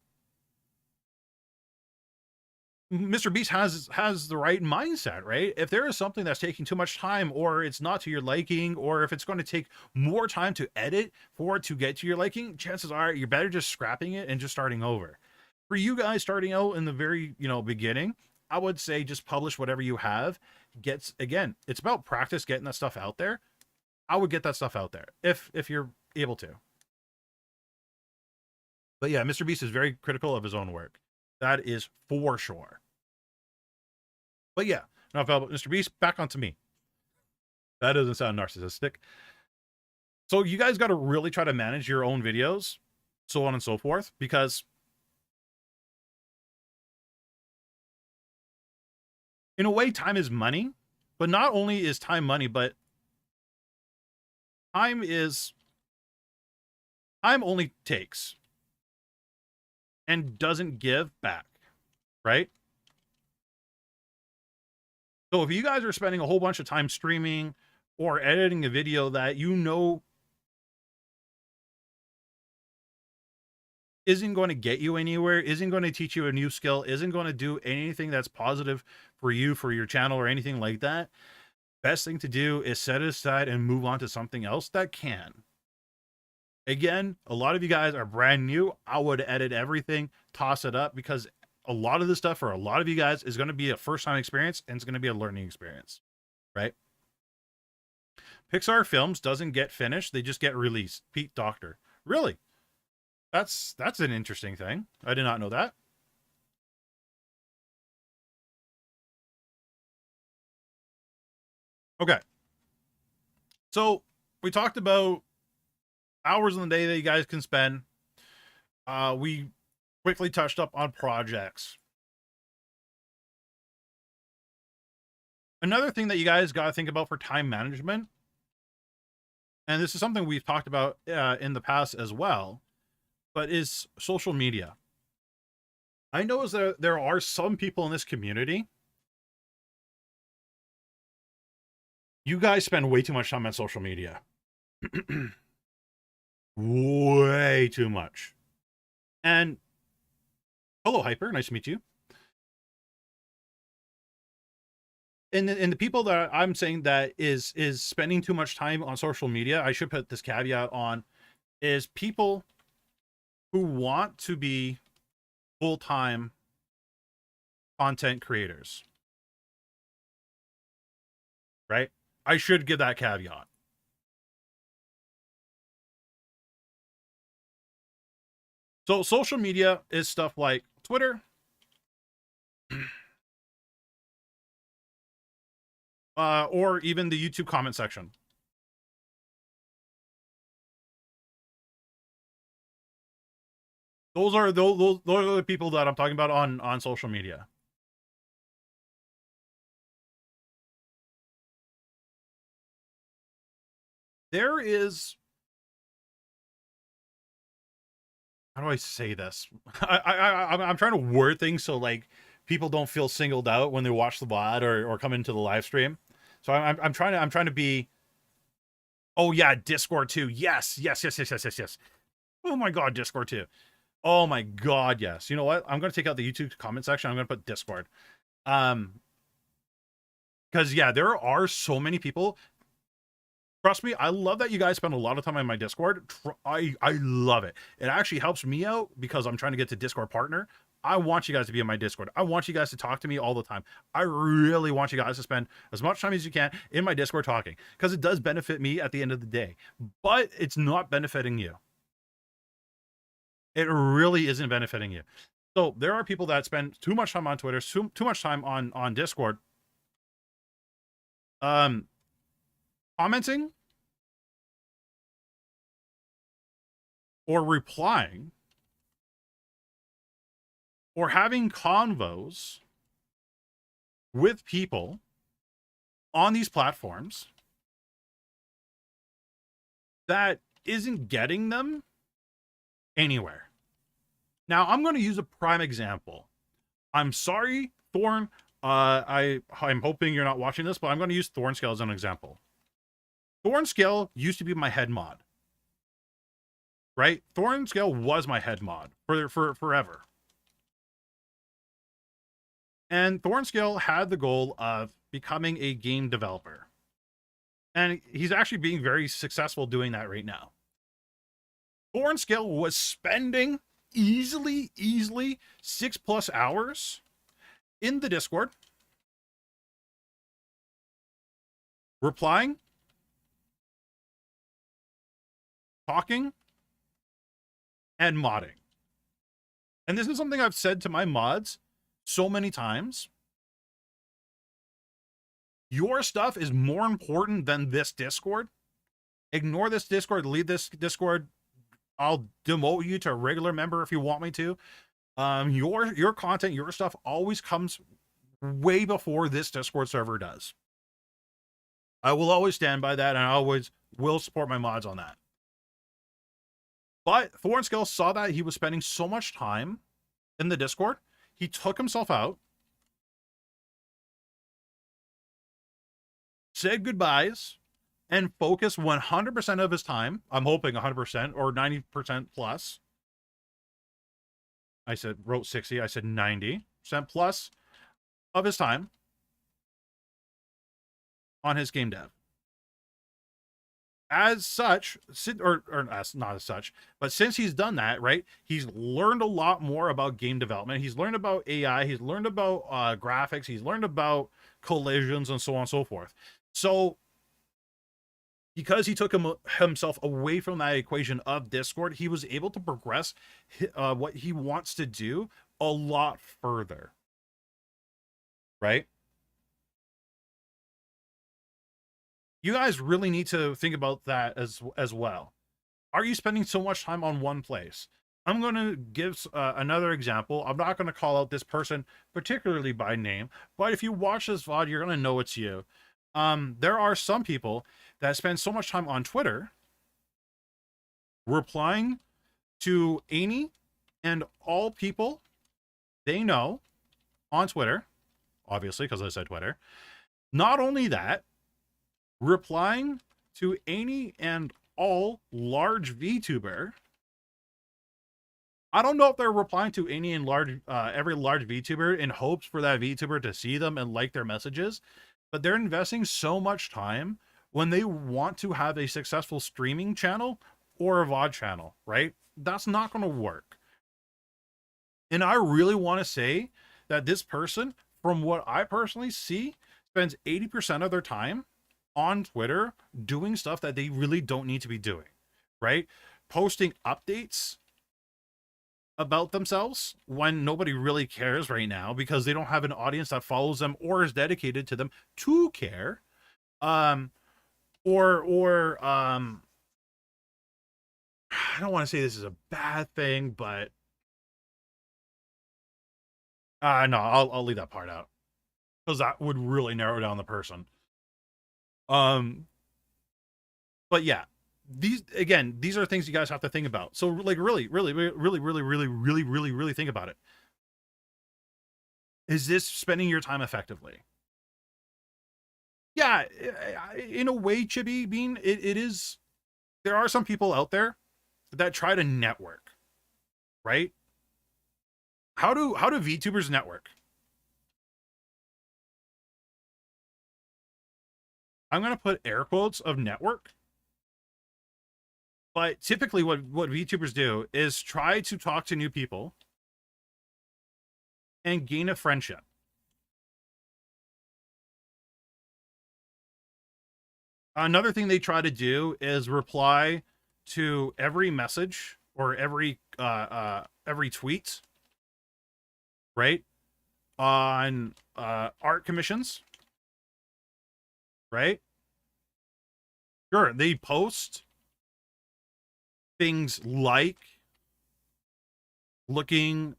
Mr. Beast has the right mindset, right? If there is something that's taking too much time or it's not to your liking, or if it's going to take more time to edit for it to get to your liking, chances are you're better just scrapping it and just starting over. For you guys starting out in the very, beginning, I would say just publish whatever you have. Again, it's about practice, getting that stuff out there. I would get that stuff out there if you're able to. But yeah, Mr. Beast is very critical of his own work. That is for sure. But yeah, enough about Mr. Beast. Back onto me. That doesn't sound narcissistic. So you guys got to really try to manage your own videos, so on and so forth, because in a way, time is money. But not only is time money, but time only takes and doesn't give back, right? So if you guys are spending a whole bunch of time streaming or editing a video that isn't going to get you anywhere, isn't going to teach you a new skill, isn't going to do anything that's positive for you, for your channel, or anything like that, best thing to do is set it aside and move on to something else that can. Again, a lot of you guys are brand new. I would edit everything, toss it up, because a lot of this stuff for a lot of you guys is going to be a first-time experience, and it's going to be a learning experience, right? Pixar films doesn't get finished. They just get released. Pete Doctor. Really? That's an interesting thing. I did not know that. Okay. So we talked about hours in the day that you guys can spend. We quickly touched up on projects. Another thing that you guys got to think about for time management, and this is something we've talked about in the past as well, but is social media. I know that there are some people in this community. You guys spend way too much time on social media. Way too much. And hello, Hyper. Nice to meet you. And the people that I'm saying that is spending too much time on social media, I should put this caveat on, is people who want to be full-time content creators. Right? I should give that caveat. So social media is stuff like Twitter, or even the YouTube comment section. Those are the people that I'm talking about on social media. There is, how do I say this? I'm trying to word things so like people don't feel singled out when they watch the VOD or come into the live stream. So I'm trying to be. Oh yeah, Discord too. Yes. Oh my god, Discord too. Oh my god, yes. You know what? I'm gonna take out the YouTube comment section. I'm gonna put Discord. Because yeah, there are so many people. Trust me, I love that you guys spend a lot of time on my Discord. I love it. It actually helps me out because I'm trying to get to Discord partner. I want you guys to be in my Discord. I want you guys to talk to me all the time. I really want you guys to spend as much time as you can in my Discord talking because it does benefit me at the end of the day. But it's not benefiting you. It really isn't benefiting you. So there are people that spend too much time on Twitter, too much time on Discord. Commenting or replying or having convos with people on these platforms that isn't getting them anywhere. Now, I'm going to use a prime example. I'm sorry, Thorn. I'm hoping you're not watching this, but I'm going to use Thornscale as an example. Thornscale used to be my head mod. Right? Thornscale was my head mod for forever. And Thornscale had the goal of becoming a game developer. And he's actually being very successful doing that right now. Thornscale was spending easily 6+ hours in the Discord, replying, talking, and modding. And this is something I've said to my mods so many times. Your stuff is more important than this Discord. Ignore this Discord, leave this Discord. I'll demote you to a regular member if you want me to. Your content, your stuff always comes way before this Discord server does. I will always stand by that, and I always will support my mods on that. But Thornscale saw that he was spending so much time in the Discord, he took himself out, said goodbyes, and focused 100% of his time. I'm hoping 100% or 90% plus. I said, wrote 60. I said 90% plus of his time on his game dev. As such, or not as such, but since he's done that, right, he's learned a lot more about game development. He's learned about AI. He's learned about graphics. He's learned about collisions and so on and so forth. So because he took himself away from that equation of Discord, he was able to progress what he wants to do a lot further. Right? You guys really need to think about that as well. Are you spending so much time on one place? I'm going to give another example. I'm not going to call out this person particularly by name, but if you watch this VOD, you're going to know it's you. There are some people that spend so much time on Twitter replying to any and all people they know on Twitter, obviously, because I said Twitter. Not only that, replying to any and all large VTuber. I don't know if they're replying to any and every large VTuber in hopes for that VTuber to see them and like their messages, but they're investing so much time when they want to have a successful streaming channel or a VOD channel, right? That's not going to work. And I really want to say that this person, from what I personally see, spends 80% of their time on Twitter doing stuff that they really don't need to be doing, right? Posting updates about themselves when nobody really cares right now because they don't have an audience that follows them or is dedicated to them to care. I don't want to say this is a bad thing, but no, I'll leave that part out because that would really narrow down the person. But yeah, these are things you guys have to think about. So like really think about it. Is this spending your time effectively? Yeah, in a way, Chibi Bean, it is. There are some people out there that try to network, right? How do VTubers network? I'm gonna put air quotes of network. But typically what VTubers do is try to talk to new people and gain a friendship. Another thing they try to do is reply to every message or every tweet, right? On art commissions, right? Sure, they post things like looking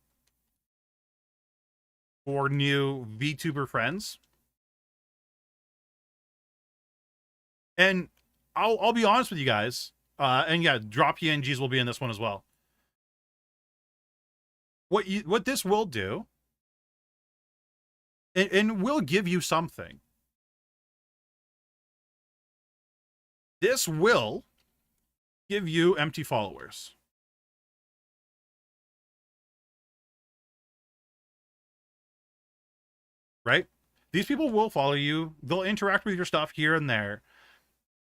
for new VTuber friends. And I'll be honest with you guys. And yeah, drop PNGs will be in this one as well. What this will do, and will give you something. This will give you empty followers. Right? These people will follow you. They'll interact with your stuff here and there,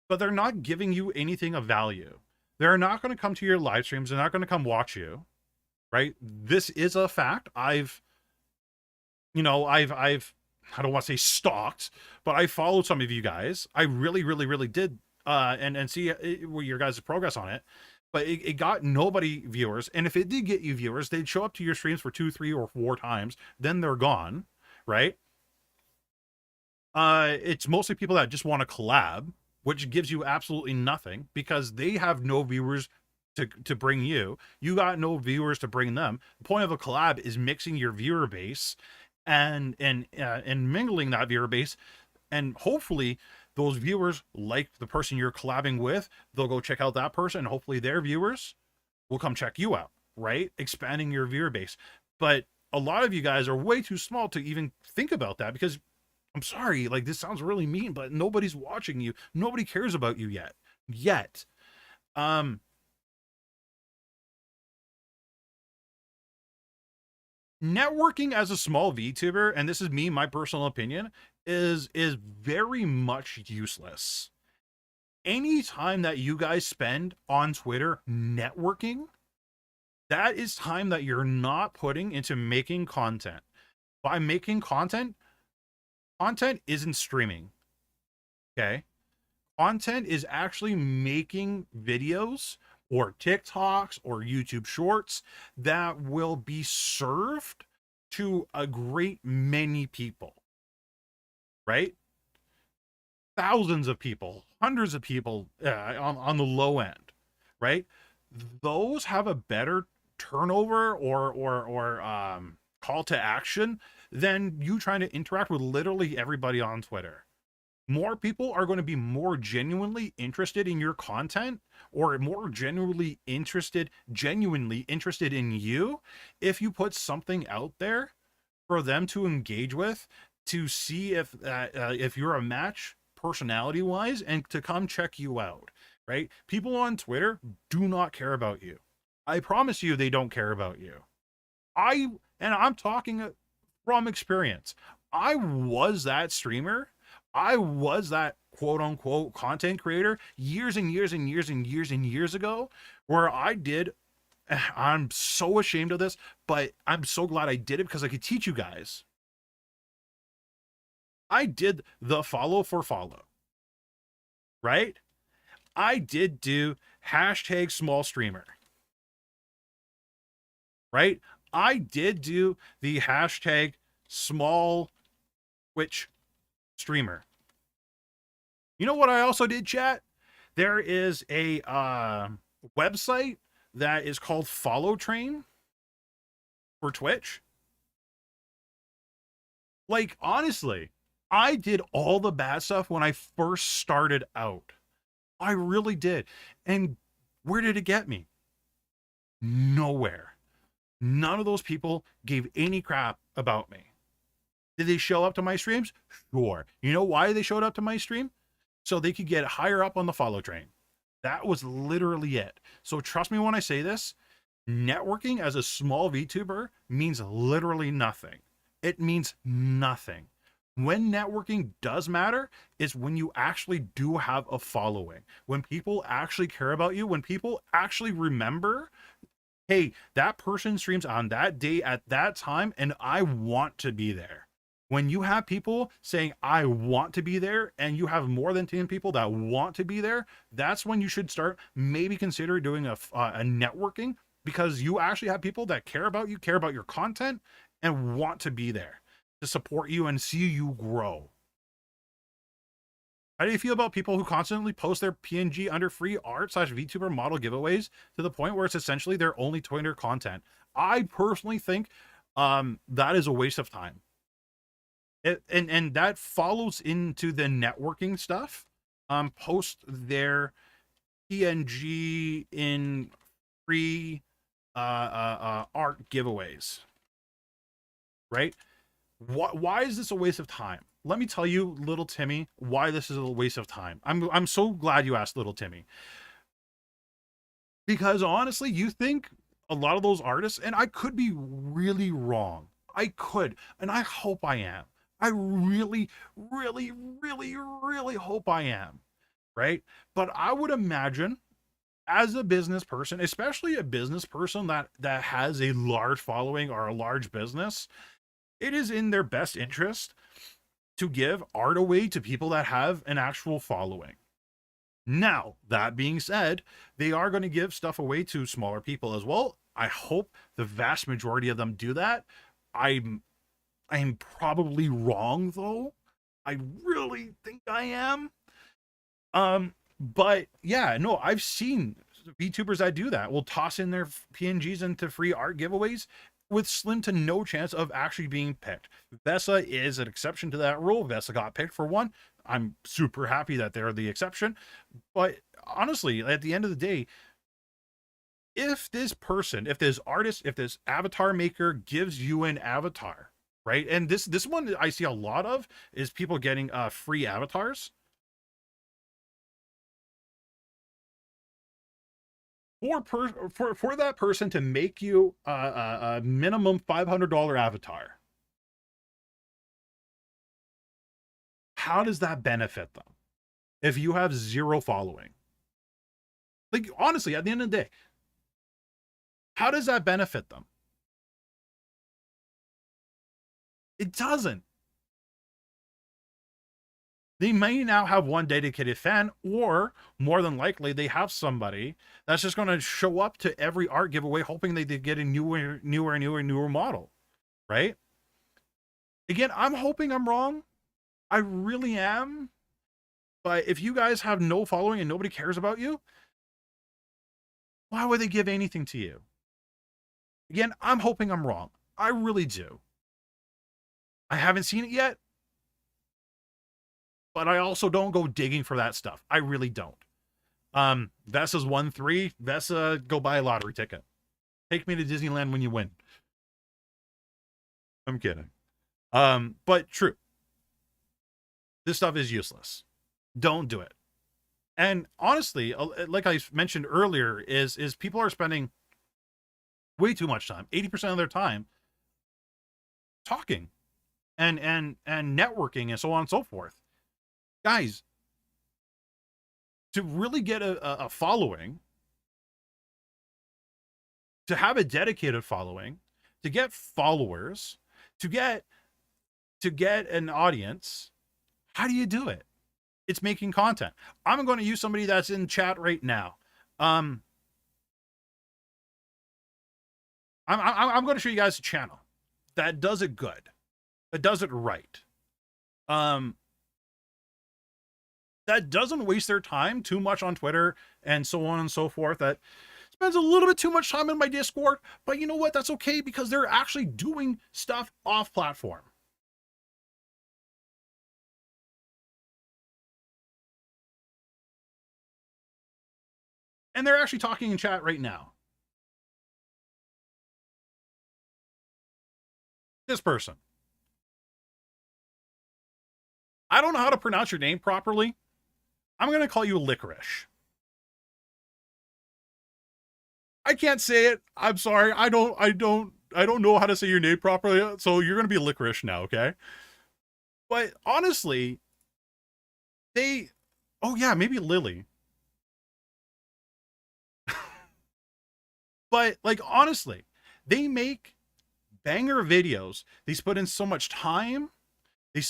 but they're not giving you anything of value. They're not going to come to your live streams. They're not going to come watch you. Right? This is a fact. I've I don't want to say stalked, but I followed some of you guys. I really did and see your guys' progress on it. But it got nobody viewers. And if it did get you viewers, they'd show up to your streams for 2, 3, or 4 times. Then they're gone, right? It's mostly people that just want to collab, which gives you absolutely nothing because they have no viewers to bring you. You got no viewers to bring them. The point of a collab is mixing your viewer base and mingling that viewer base, and hopefully those viewers like the person you're collabing with. They'll go check out that person, and hopefully their viewers will come check you out, right? Expanding your viewer base. But a lot of you guys are way too small to even think about that because I'm sorry, like this sounds really mean, but nobody's watching you. Nobody cares about you yet. Networking as a small VTuber, and this is me, my personal opinion, is very much useless. Any time that you guys spend on Twitter networking, that is time that you're not putting into making content. By making content isn't streaming. Okay? content is actually making videos or TikToks or YouTube shorts that will be served to a great many people, right? Thousands of people, hundreds of people on the low end, right? Those have a better turnover or call to action than you trying to interact with literally everybody on Twitter. More people are going to be more genuinely interested in your content or more genuinely interested in you if you put something out there for them to engage with, to see if you're a match personality wise and to come check you out, right? People on Twitter do not care about you. I promise you they don't care about you. I'm talking from experience. I was that streamer. I was that quote unquote content creator years and years and years and years and years ago, where I did. I'm so ashamed of this, but I'm so glad I did it because I could teach you guys. I did the follow for follow, right? I did do hashtag small streamer, right? I did do the hashtag small Twitch streamer. You know what I also did, chat? There is a website that is called Follow Train for Twitch. Like, honestly, I did all the bad stuff when I first started out. I really did. And where did it get me? Nowhere. None of those people gave any crap about me. Did they show up to my streams? Sure. You know why they showed up to my stream? So they could get higher up on the follow train. That was literally it. So trust me when I say this, networking as a small VTuber means literally nothing. It means nothing. When networking does matter is when you actually do have a following, when people actually care about you, when people actually remember, hey, that person streams on that day at that time and I want to be there. When you have people saying, I want to be there, and you have more than 10 people that want to be there, that's when you should start maybe consider doing a networking, because you actually have people that care about you, care about your content, and want to be there to support you and see you grow. How do you feel about people who constantly post their PNG under free art / VTuber model giveaways to the point where it's essentially their only Twitter content? I personally think that is a waste of time. And that follows into the networking stuff. Post their PNG in free art giveaways, right? Why is this a waste of time? Let me tell you, little Timmy, why this is a waste of time. I'm so glad you asked, little Timmy, because honestly, you think a lot of those artists, and I could be really wrong. I could, and I hope I am. I really, really, really, really hope I am, right? But I would imagine, as a business person, especially a business person that has a large following or a large business, it is in their best interest to give art away to people that have an actual following. Now, that being said, they are going to give stuff away to smaller people as well. I hope the vast majority of them do that. I'm probably wrong though. I really think I am. But yeah, no, I've seen VTubers that do that. Will toss in their PNGs into free art giveaways with slim to no chance of actually being picked. Vesa is an exception to that rule. Vesa got picked for one. I'm super happy that they're the exception. But honestly, at the end of the day, if this person, if this artist, if this avatar maker gives you an avatar, right? And this one I see a lot of is people getting free avatars. For that person to make you a minimum $500 avatar, how does that benefit them if you have zero following? Like, honestly, at the end of the day, how does that benefit them? It doesn't. They may now have one dedicated fan, or more than likely, they have somebody that's just going to show up to every art giveaway, hoping they get a newer model, right? Again, I'm hoping I'm wrong. I really am. But if you guys have no following and nobody cares about you, why would they give anything to you? Again, I'm hoping I'm wrong. I really do. I haven't seen it yet, but I also don't go digging for that stuff. I really don't. Vessa's 1-3. Vessa, go buy a lottery ticket. Take me to Disneyland when you win. I'm kidding. But true. This stuff is useless. Don't do it. And honestly, like I mentioned earlier, is people are spending way too much time, 80% of their time, talking and networking and so on and so forth. Guys, to really get a following, to have a dedicated following, to get followers, to get an audience, how do you do it? It's making content. I'm going to use somebody that's in chat right now. I'm going to show you guys a channel that does it good, that does it right, that doesn't waste their time too much on Twitter and so on and so forth, that spends a little bit too much time in my Discord, but you know what? That's okay, because they're actually doing stuff off platform. And they're actually talking in chat right now. This person. I don't know how to pronounce your name properly. I'm going to call you Licorice. I can't say it. I'm sorry. I don't know how to say your name properly. So you're going to be Licorice now, okay? But honestly, oh yeah, maybe Lily. But like, honestly, they make banger videos. They put in so much time. They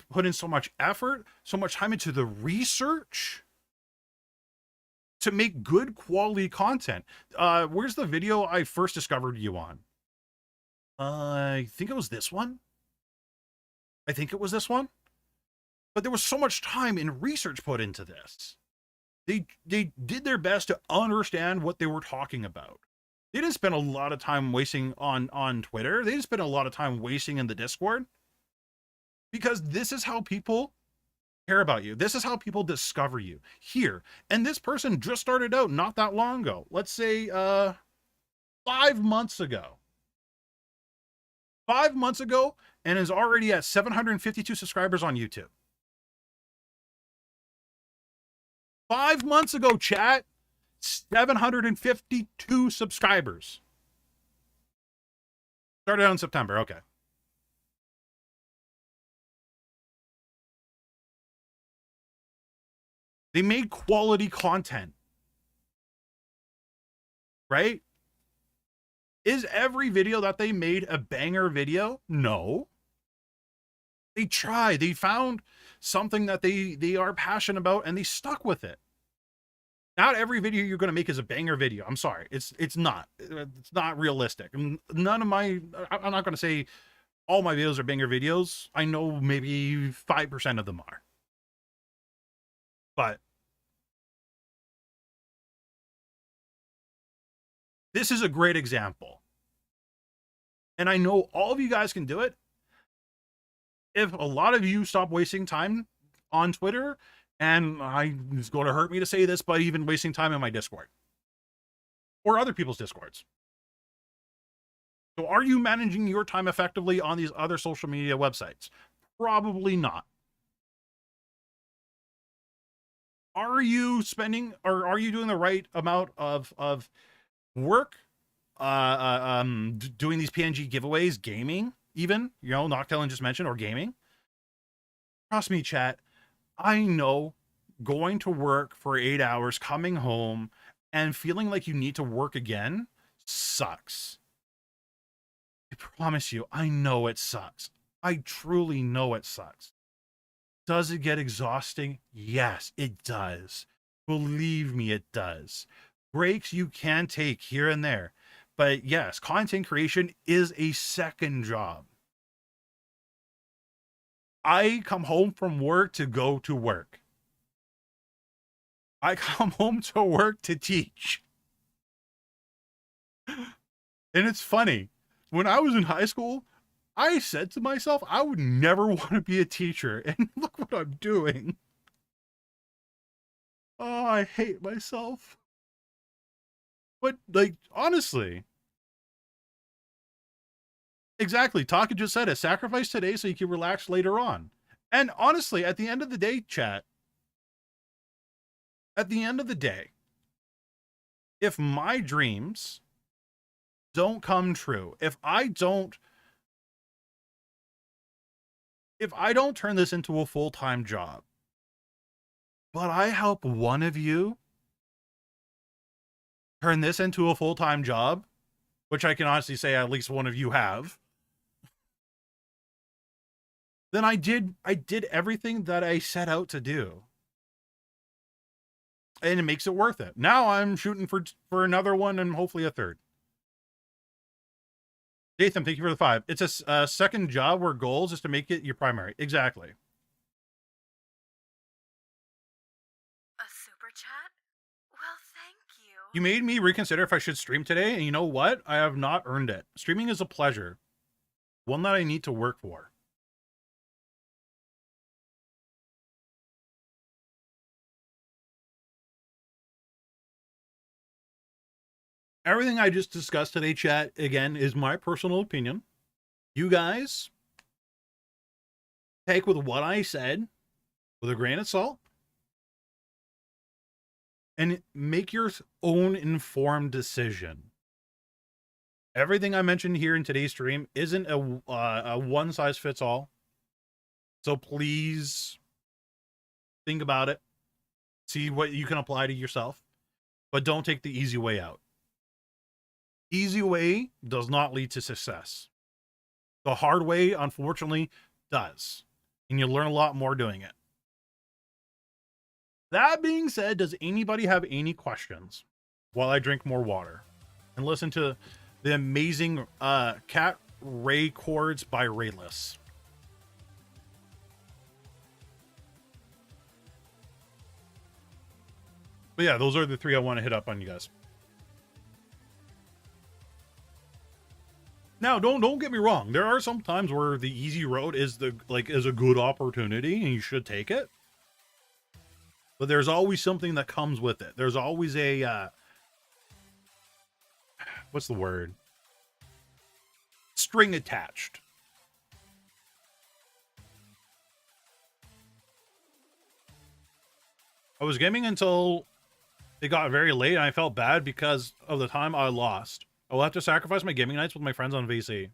put in so much effort, so much time into the research to make good quality content. Where's the video I first discovered you on? I think it was this one. But there was so much time and research put into this. They did their best to understand what they were talking about. They didn't spend a lot of time wasting on Twitter. They didn't spend a lot of time wasting in the Discord. Because this is how people care about you. This is how people discover you here. And this person just started out not that long ago. Let's say 5 months ago. 5 months ago, and is already at 752 subscribers on YouTube. 5 months ago, chat, 752 subscribers. Started out in September. Okay. They made quality content. Right? Is every video that they made a banger video? No. They tried. They found something that they are passionate about, and they stuck with it. Not every video you're going to make is a banger video. I'm sorry. It's not. It's not realistic. None of my... I'm not going to say all my videos are banger videos. I know maybe 5% of them are. But this is a great example. And I know all of you guys can do it. If a lot of you stop wasting time on Twitter, and it's going to hurt me to say this, but even wasting time in my Discord or other people's Discords. So are you managing your time effectively on these other social media websites? Probably not. Are you spending, or are you doing the right amount of work doing these PNG giveaways, gaming even, you know, Noctilin just mentioned, or gaming? Trust me, chat, I know going to work for 8 hours, coming home, and feeling like you need to work again sucks. I promise you, I know it sucks. I truly know it sucks. Does it get exhausting? Yes, it does. Believe me, it does. Breaks you can take here and there. But yes, content creation is a second job. I come home from work to go to work. I come home to work to teach. And it's funny. When I was in high school, I said to myself, I would never want to be a teacher. And look what I'm doing. Oh, I hate myself. But, like, honestly, exactly. Taka just said it. Sacrifice today so you can relax later on. And honestly, at the end of the day, chat, at the end of the day, if my dreams don't come true, if I don't turn this into a full-time job, but I help one of you turn this into a full-time job, which I can honestly say at least one of you have, then I did everything that I set out to do. And it makes it worth it. Now I'm shooting for another one and hopefully a third. Dathan, thank you for the 5. It's a second job where goals is to make it your primary. Exactly. A super chat? Well, thank you. You made me reconsider if I should stream today, and you know what? I have not earned it. Streaming is a pleasure. One that I need to work for. Everything I just discussed today, chat, again, is my personal opinion. You guys take with what I said with a grain of salt and make your own informed decision. Everything I mentioned here in today's stream isn't a one-size-fits-all. So please think about it. See what you can apply to yourself. But don't take the easy way out. Easy way does not lead to success. The hard way, unfortunately, does. And you learn a lot more doing it. That being said, does anybody have any questions while I drink more water and listen to the amazing Cat Ray chords by Rayless? But yeah, those are the 3 I want to hit up on you guys. Now, don't get me wrong. There are some times where the easy road is a good opportunity and you should take it. But there's always something that comes with it. There's always a what's the word? String attached. I was gaming until it got very late and I felt bad because of the time I lost. I'll have to sacrifice my gaming nights with my friends on VC.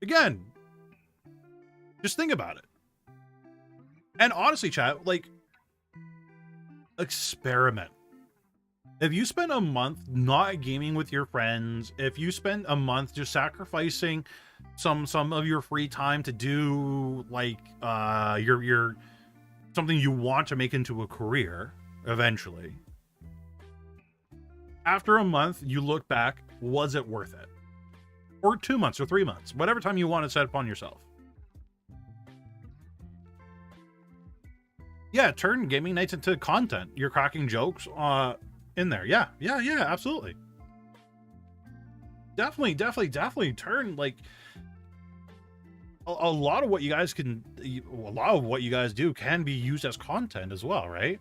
Again, just think about it. And honestly, chat, like, experiment. If you spend a month not gaming with your friends, if you spend a month just sacrificing some of your free time to do like your something you want to make into a career eventually, after a month you look back, was it worth it? Or 2 months or 3 months, whatever time you want to set upon yourself. Yeah, turn gaming nights into content. You're cracking jokes in there. Yeah, absolutely. Definitely turn, like, a lot of what you guys do can be used as content as well, right?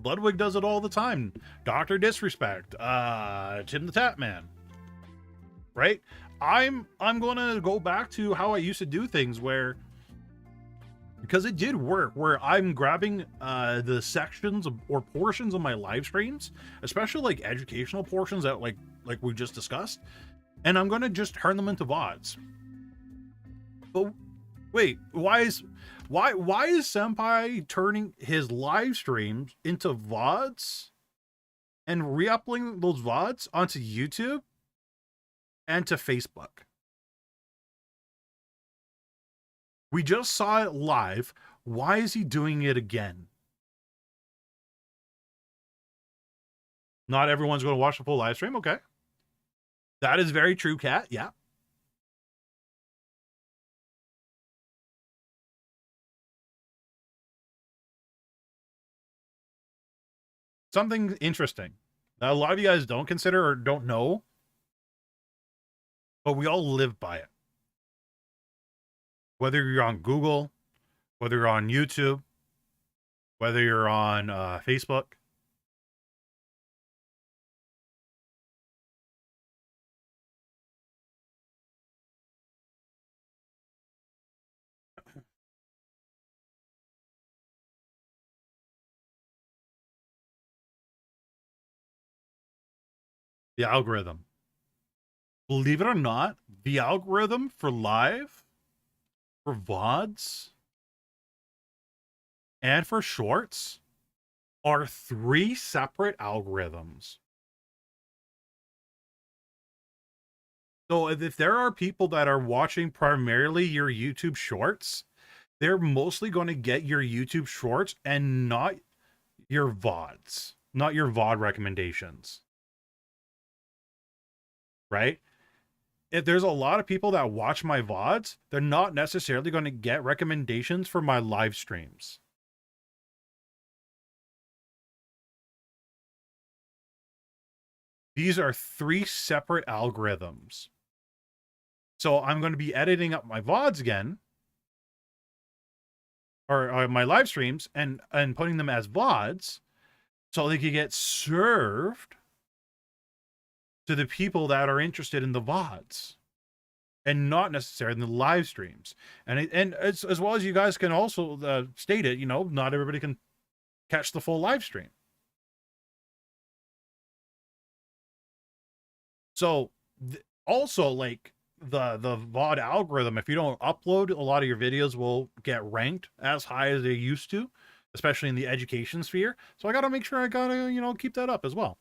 Bloodwig does it all the time. Dr. Disrespect, Tim the Tap Man, right? I'm gonna go back to how I used to do things where, because it did work, where I'm grabbing the sections or portions of my live streams, especially like educational portions that like we just discussed, and I'm gonna just turn them into VODs. But wait, why is Senpai turning his live streams into VODs and re-uploading those VODs onto YouTube and to Facebook? We just saw it live. Why is he doing it again? Not everyone's going to watch the full live stream. Okay. That is very true, Kat. Yeah. Something interesting that a lot of you guys don't consider or don't know, but we all live by it. Whether you're on Google, whether you're on YouTube, whether you're on Facebook. The algorithm. Believe it or not, the algorithm for live, for VODs, and for shorts are 3 separate algorithms. So if there are people that are watching primarily your YouTube shorts, they're mostly going to get your YouTube shorts and not your VODs, not your VOD recommendations. Right? If there's a lot of people that watch my VODs, they're not necessarily going to get recommendations for my live streams. These are 3 separate algorithms. So I'm going to be editing up my VODs again, or my live streams, and putting them as VODs so they can get served to the people that are interested in the VODs and not necessarily in the live streams. And as well as you guys can also state it, not everybody can catch the full live stream. So also, like, the VOD algorithm, if you don't upload, a lot of your videos will get ranked as high as they used to, especially in the education sphere. So I got to make sure I got to, keep that up as well.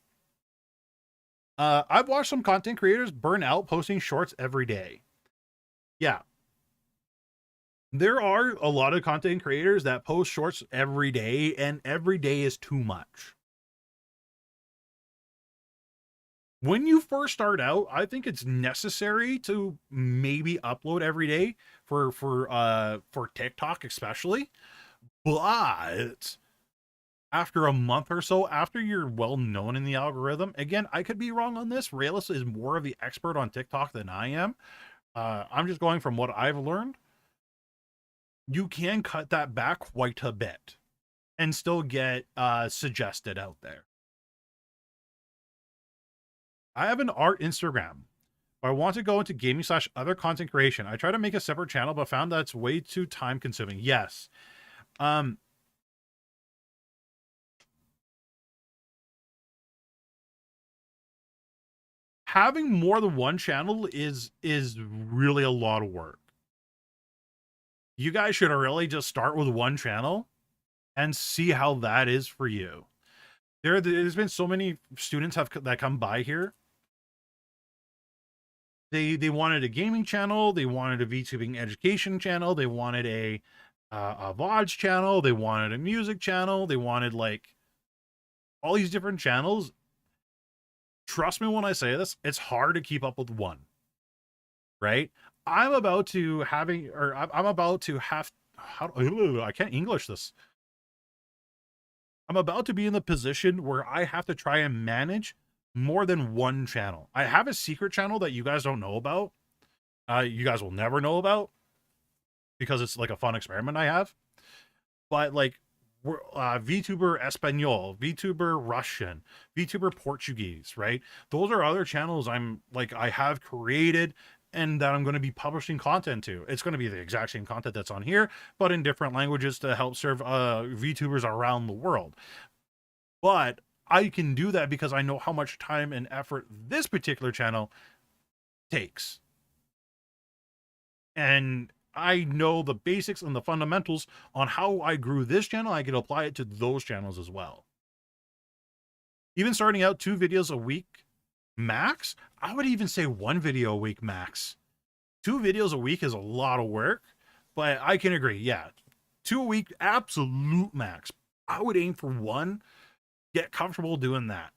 I've watched some content creators burn out posting shorts every day. Yeah. There are a lot of content creators that post shorts every day, and every day is too much. When you first start out, I think it's necessary to maybe upload every day for TikTok especially. But after a month or so, after you're well known in the algorithm, again, I could be wrong on this. Realist is more of the expert on TikTok than I am. I'm just going from what I've learned. You can cut that back quite a bit and still get suggested out there. I have an art Instagram. I want to go into gaming / other content creation. I try to make a separate channel, but found that's way too time consuming. Yes. Having more than one channel is really a lot of work. You guys should really just start with one channel and see how that is for you. There's been so many students that come by here. They wanted a gaming channel, they wanted a VTubing education channel, they wanted a VODs channel, they wanted a music channel, they wanted like all these different channels. Trust me when I say this, it's hard to keep up with one. Right? I'm about to have I can't English this. I'm about to be in the position where I have to try and manage more than one channel. I have a secret channel that you guys don't know about. You guys will never know about because it's like a fun experiment I have. But like VTuber Espanol, VTuber Russian, VTuber Portuguese, right? Those are other channels I have created and that I'm going to be publishing content to. It's going to be the exact same content that's on here, but in different languages to help serve VTubers around the world. But I can do that because I know how much time and effort this particular channel takes. And I know the basics and the fundamentals on how I grew this channel. I can apply it to those channels as well. Even starting out 2 videos a week max, I would even say 1 video a week max. 2 videos a week is a lot of work, But I can agree, yeah. 2 a week, absolute max. I would aim for 1. Get comfortable doing that.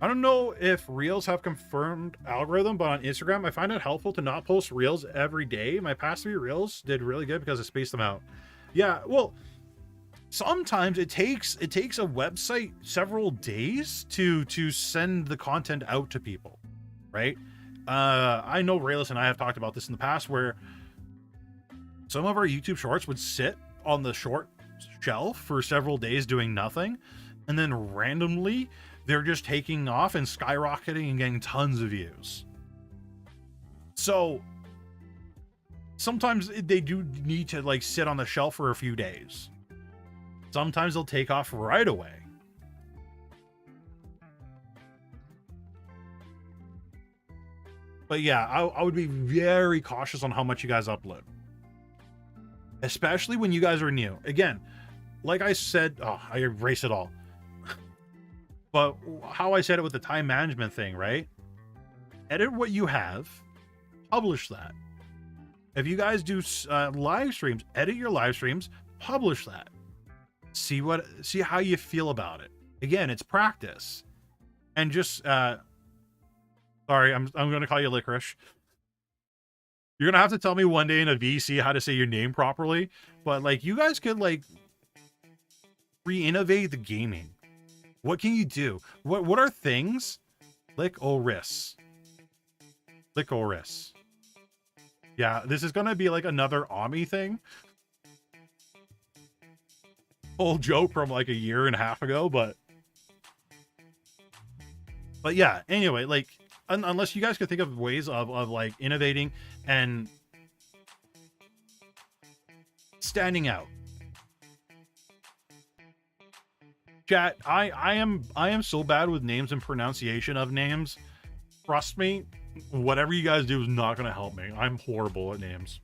I don't know if Reels have confirmed algorithm, but on Instagram, I find it helpful to not post Reels every day. My past 3 Reels did really good because I spaced them out. Yeah, well, sometimes it takes a website several days to send the content out to people, right? I know Rayless and I have talked about this in the past where some of our YouTube shorts would sit on the short shelf for several days doing nothing, and then randomly they're just taking off and skyrocketing and getting tons of views. So sometimes they do need to like sit on the shelf for a few days. Sometimes they'll take off right away. But yeah, I would be very cautious on how much you guys upload. Especially when you guys are new. Again, like I said, I erased it all. But how I said it with the time management thing, right? Edit what you have, publish that. If you guys do live streams, edit your live streams, publish that. See how you feel about it. Again, it's practice. And just sorry, I'm going to call you Licorice. You're going to have to tell me one day in a VC how to say your name properly, but like you guys could like re-innovate the gaming. What can you do? What are things? Licorice. Licorice. Yeah, this is going to be like another Ami thing. Old joke from like a year and a half ago, but yeah, anyway, like unless you guys could think of ways of like innovating and standing out. Chat, I am so bad with names and pronunciation of names. Trust me, whatever you guys do is not going to help me. I'm horrible at names.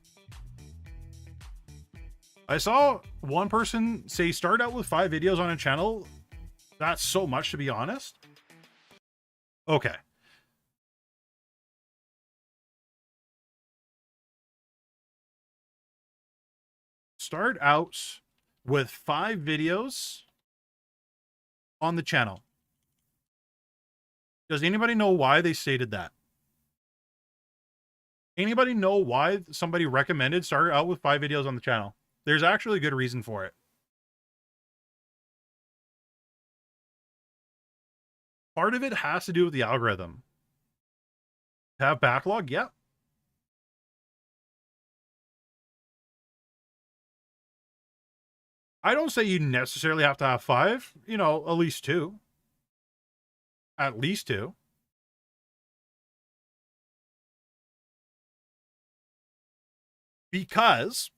I saw one person say start out with 5 videos on a channel. That's so much, to be honest. Okay. Start out with 5 videos on the channel. Does anybody know why they stated that? Anybody know why somebody recommended start out with 5 videos on the channel? There's actually a good reason for it. Part of it has to do with the algorithm. Have backlog? Yep. I don't say you necessarily have to have 5, you know, at least 2. At least 2. Because,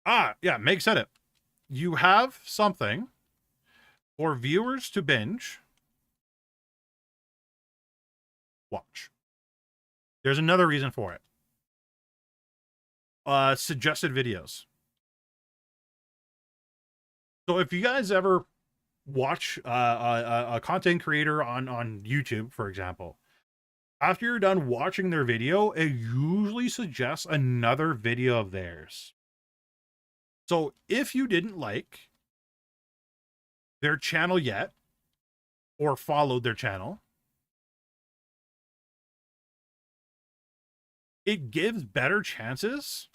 yeah, Meg said it. You have something for viewers to binge, watch. There's another reason for it. Suggested videos. So if you guys ever watch a content creator on YouTube, for example, after you're done watching their video, it usually suggests another video of theirs. So if you didn't like their channel yet, or followed their channel, it gives better chances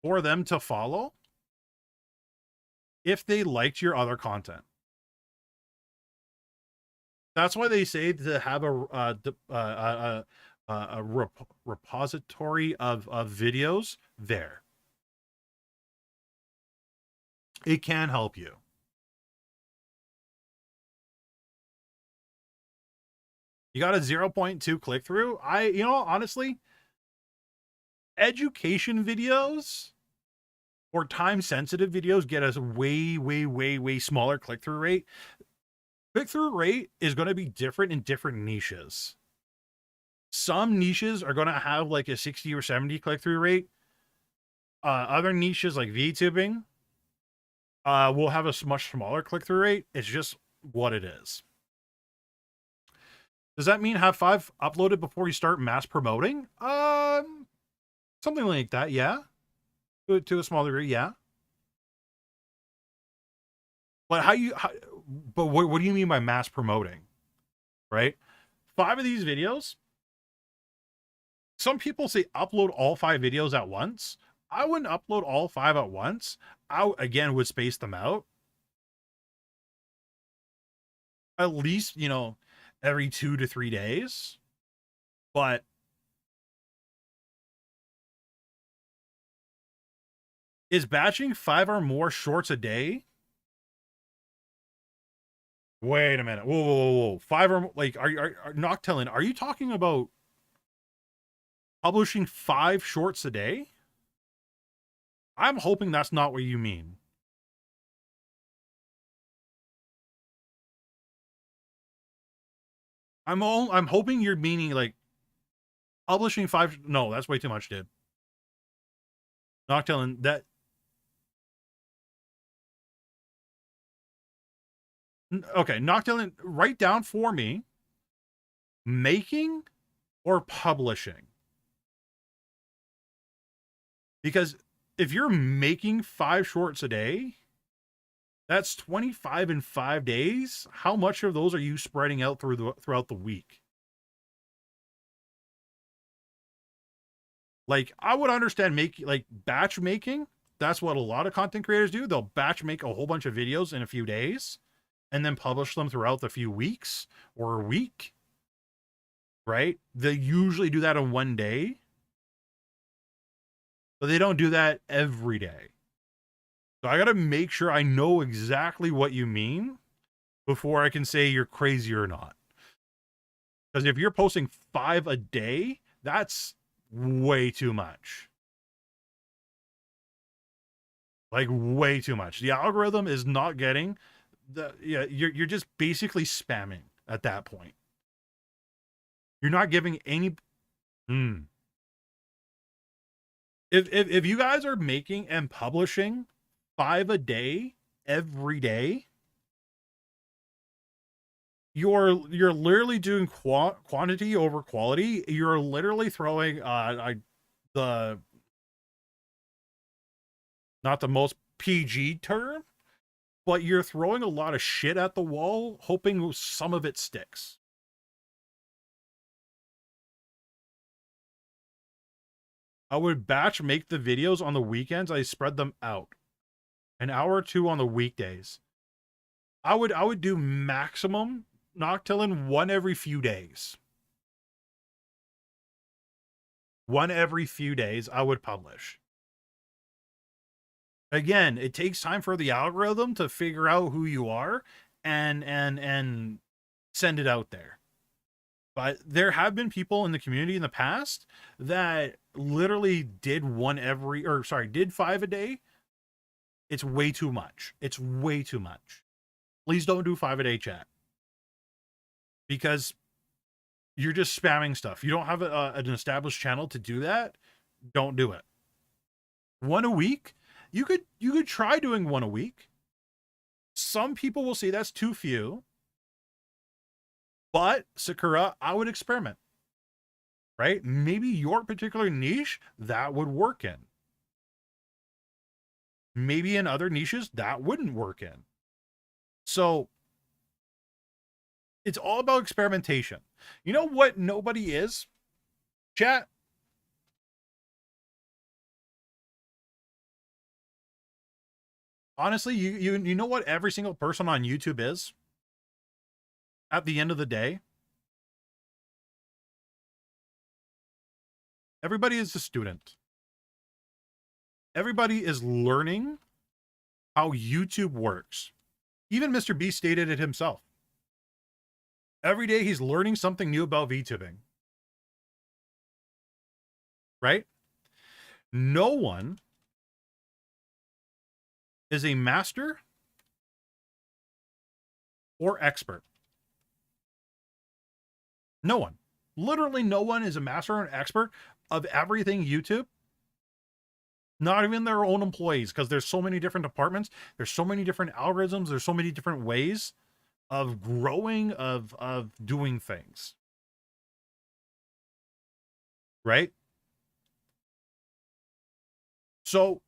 for them to follow if they liked your other content. That's why they say to have a repository of videos there. It can help you. You got a 0.2 click-through. Honestly, education videos or time-sensitive videos get us way smaller click-through rate. Click-through rate is going to be different in different niches. Some niches are going to have like a 60 or 70 click-through rate. Other niches like VTubing will have a much smaller click-through rate. It's just what it is. Does that mean have 5 uploaded before you start mass promoting? Something like that, yeah. To a small degree, yeah. But what do you mean by mass promoting? Right? 5 of these videos. Some people say upload all 5 videos at once. I wouldn't upload all 5 at once. I again would space them out. At least, every 2 to 3 days. But is batching 5 or more shorts a day? Wait a minute. Whoa. 5 or like are Noctilin, are you talking about publishing 5 shorts a day? I'm hoping that's not what you mean. I'm hoping you're meaning like publishing 5. No, that's way too much, dude. Noctilin, that okay, Noctilin, write down for me making or publishing. Because if you're making 5 shorts a day, that's 25 in 5 days. How much of those are you spreading out throughout the week? Like, I would understand batch making. That's what a lot of content creators do. They'll batch make a whole bunch of videos in a few days and then publish them throughout the few weeks or a week. Right? They usually do that in one day. But they don't do that every day. So I got to make sure I know exactly what you mean before I can say you're crazy or not. Because if you're posting 5 a day, that's way too much. Like, way too much. The algorithm is not getting you're just basically spamming at that point. You're not giving any If you guys are making and publishing 5 a day every day, you're literally doing quantity over quality. You're literally throwing the not the most PG term, but you're throwing a lot of shit at the wall, hoping some of it sticks. I would batch make the videos on the weekends. I spread them out. An hour or 2 on the weekdays. I would do maximum Noctilin 1 every few days. 1 every few days I would publish. Again, it takes time for the algorithm to figure out who you are and send it out there. But there have been people in the community in the past that literally did 5 a day. It's way too much. It's way too much. Please don't do 5 a day, chat. Because you're just spamming stuff. You don't have an established channel to do that. Don't do it. 1 a week? You could try doing 1 a week. Some people will say that's too few. But Sakura, I would experiment. Right? Maybe your particular niche that would work in. Maybe in other niches that wouldn't work in. So it's all about experimentation. You know what nobody is? Chat. Honestly, you know what every single person on YouTube is? At the end of the day, everybody is a student. Everybody is learning how YouTube works. Even Mr. Beast stated it himself. Every day he's learning something new about VTubing. Right? No one is a master or expert. No one. Literally no one is a master or an expert of everything YouTube. Not even their own employees, because there's so many different departments. There's so many different algorithms. There's so many different ways of growing, of doing things. right? So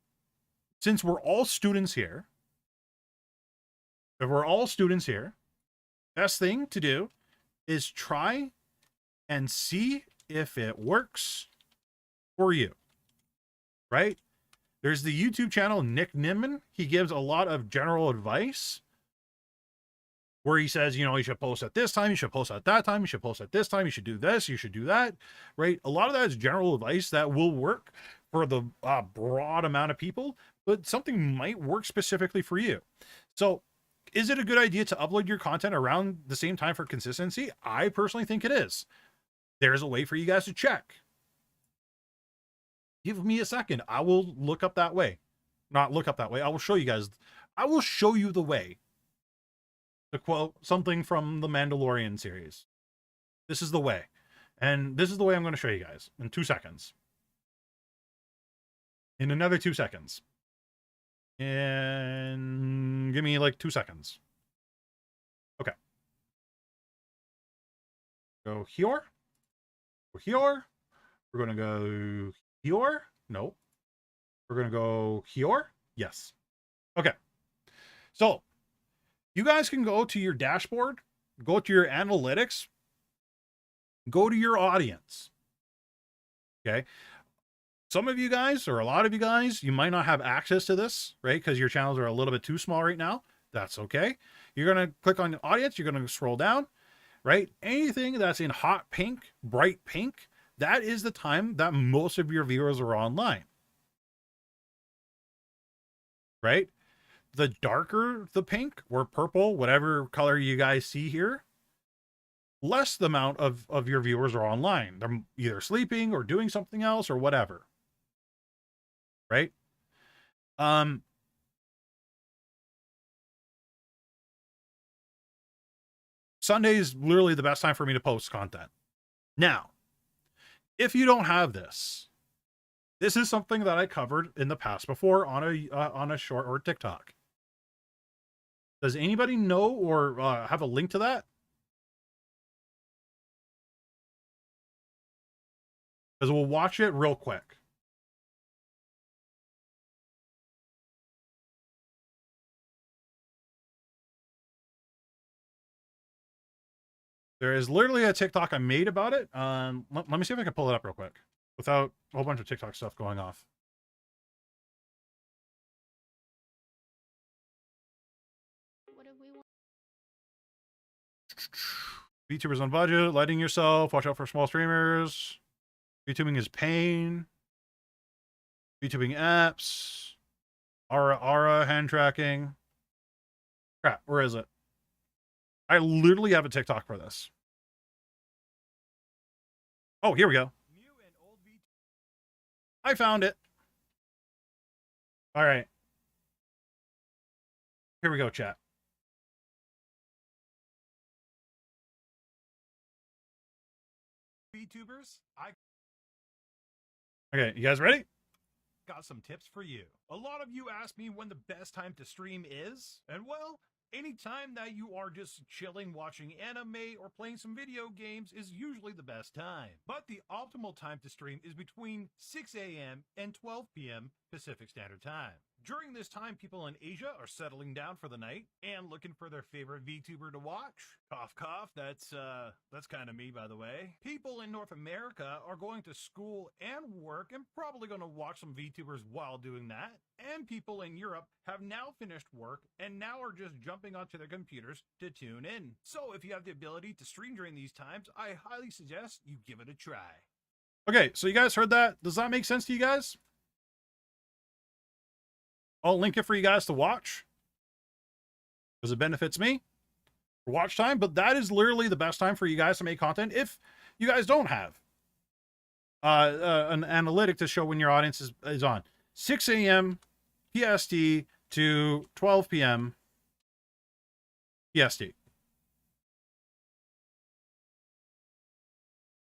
since we're all students here, if we're all students here, best thing to do is try and see if it works for you, right? There's the YouTube channel Nick Nimmin. He gives a lot of general advice where he says, you know, you should post at this time, you should post at that time, you should post at this time, you should do this, you should do that, right? A lot of that is general advice that will work for the broad amount of people, but something might work specifically for you. So is it a good idea to upload your content around the same time for consistency? I personally think it is. There's a way for you guys to check. Give me a second. I will look up that way. Not look up that way. I will show you guys. I will show you the way. To quote something from the Mandalorian series. This is the way. And this is the way I'm going to show you guys in 2 seconds. In another 2 seconds. And give me like 2 seconds. Okay. Go here. Go here. We're going to go here. No. We're going to go here. Yes. Okay. So you guys can go to your dashboard, go to your analytics, go to your audience. Okay. Some of you guys, or a lot of you guys, you might not have access to this, right? Because your channels are a little bit too small right now. That's okay. You're going to click on the audience. You're going to scroll down, right? Anything that's in hot pink, bright pink, that is the time that most of your viewers are online, right? The darker the pink or purple, whatever color you guys see here, less the amount of your viewers are online. They're either sleeping or doing something else or whatever. Right? Sunday is literally the best time for me to post content. Now, if you don't have this, this is something that I covered in the past before on a short or TikTok. Does anybody know or have a link to that? Because we'll watch it real quick. There is literally a TikTok I made about it. Let me see if I can pull it up real quick without a whole bunch of TikTok stuff going off. What if we want? VTubers on budget, lighting yourself, watch out for small streamers. VTubing is pain. VTubing apps. Aura, hand tracking. Crap, where is it? I literally have a TikTok for this. Oh, here we go. I found it. All right. Here we go, chat. VTubers, I Okay, you guys ready? got some tips for you. A lot of you ask me when the best time to stream is, and well, anytime that you are just chilling watching anime or playing some video games is usually the best time. But the optimal time to stream is between 6 a.m. and 12 p.m. Pacific Standard Time. During this time, people in Asia are settling down for the night and looking for their favorite VTuber to watch. Cough, cough, that's kind of me, by the way. People in North America are going to school and work and probably going to watch some VTubers while doing that. And people in Europe have now finished work and now are just jumping onto their computers to tune in. So if you have the ability to stream during these times, I highly suggest you give it a try. Okay, so you guys heard that? Does that make sense to you guys? I'll link it for you guys to watch because it benefits me for watch time, but that is literally the best time for you guys to make content if you guys don't have an analytic to show when your audience is on. 6 a.m. PST to 12 p.m. PST.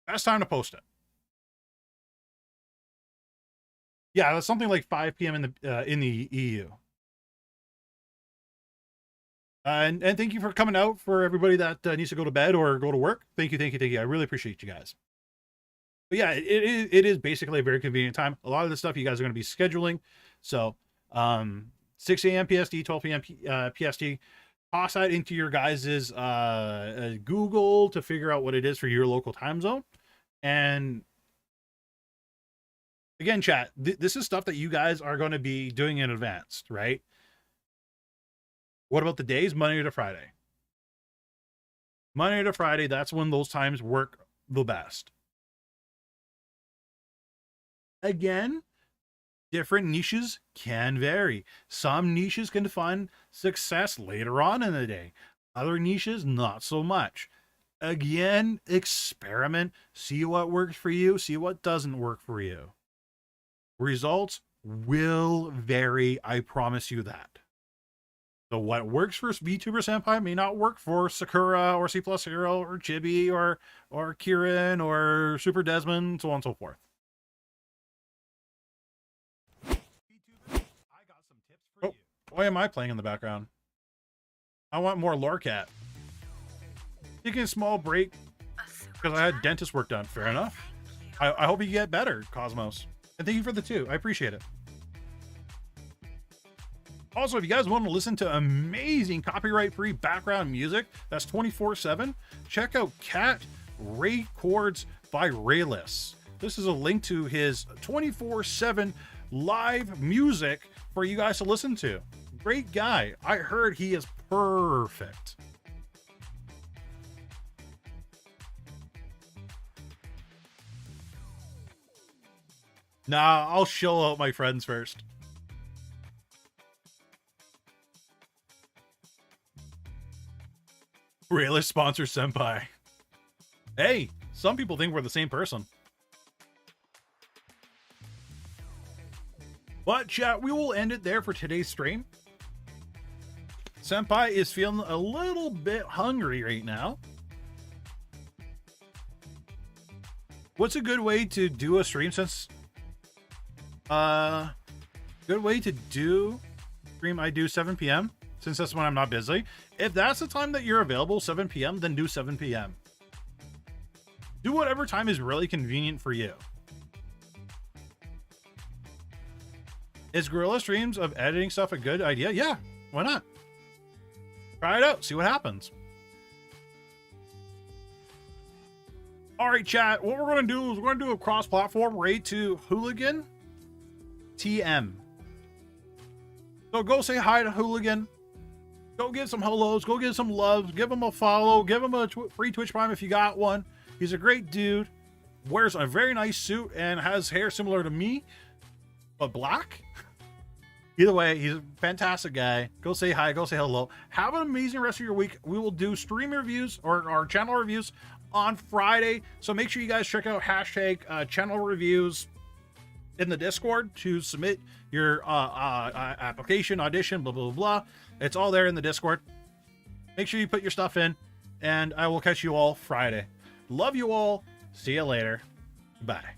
Best time to post it. Yeah, that's something like 5 p.m. in the EU. And thank you for coming out for everybody that needs to go to bed or go to work. Thank you. I really appreciate you guys. But yeah, it is basically a very convenient time. A lot of the stuff you guys are going to be scheduling. So 6 a.m. PST, 12 p.m. PST. Toss that into your guys's Google to figure out what it is for your local time zone. And again, chat, this is stuff that you guys are going to be doing in advance, right? What about the days? Monday to Friday. Monday to Friday, that's when those times work the best. Again, different niches can vary. Some niches can find success later on in the day. Other niches, not so much. Again, experiment, see what works for you, see what doesn't work for you. Results will vary, I promise you that. So what works for VTuber Senpai may not work for Sakura or C Plus Hero or Chibi or Kieran or Super Desmond, so on and so forth. VTuber, I got some tips for you. Why am I playing in the background? I want more Lorcat. Taking a small break because I had dentist work done. Fair enough. I hope you get better, Cosmos. And thank you for the 2. I appreciate it. Also, if you guys want to listen to amazing copyright-free background music that's 24/7, check out Cat Ray Chords by Rayless. This is a link to his 24/7 live music for you guys to listen to. Great guy. I heard he is perfect. Nah, I'll show out my friends first. Rayless sponsor Senpai. Hey, some people think we're the same person. But chat, we will end it there for today's stream. Senpai is feeling a little bit hungry right now. What's a good way to do a stream since... good way to do stream, I do 7 p.m. since that's when I'm not busy. If that's the time that you're available, 7 p.m., then do 7 p.m. Do whatever time is really convenient for you. Is Gorilla Streams of editing stuff a good idea? Yeah, why not? Try it out, see what happens. All right, chat, what we're going to do is we're going to do a cross-platform raid to Hooligan TM. So go say hi to Hooligan. Go give some hellos, go give some loves, give him a follow, give him a free Twitch Prime if you got one. He's a great dude, wears a very nice suit, and has hair similar to me, but black. Either way, he's a fantastic guy. Go say hi, go say hello. Have an amazing rest of your week. We will do stream reviews or our channel reviews on Friday, so make sure you guys check out hashtag channel reviews in the Discord to submit your application, audition, blah, blah, blah. It's all there in the Discord. Make sure you put your stuff in, and I will catch you all Friday. Love you all. See you later. Bye.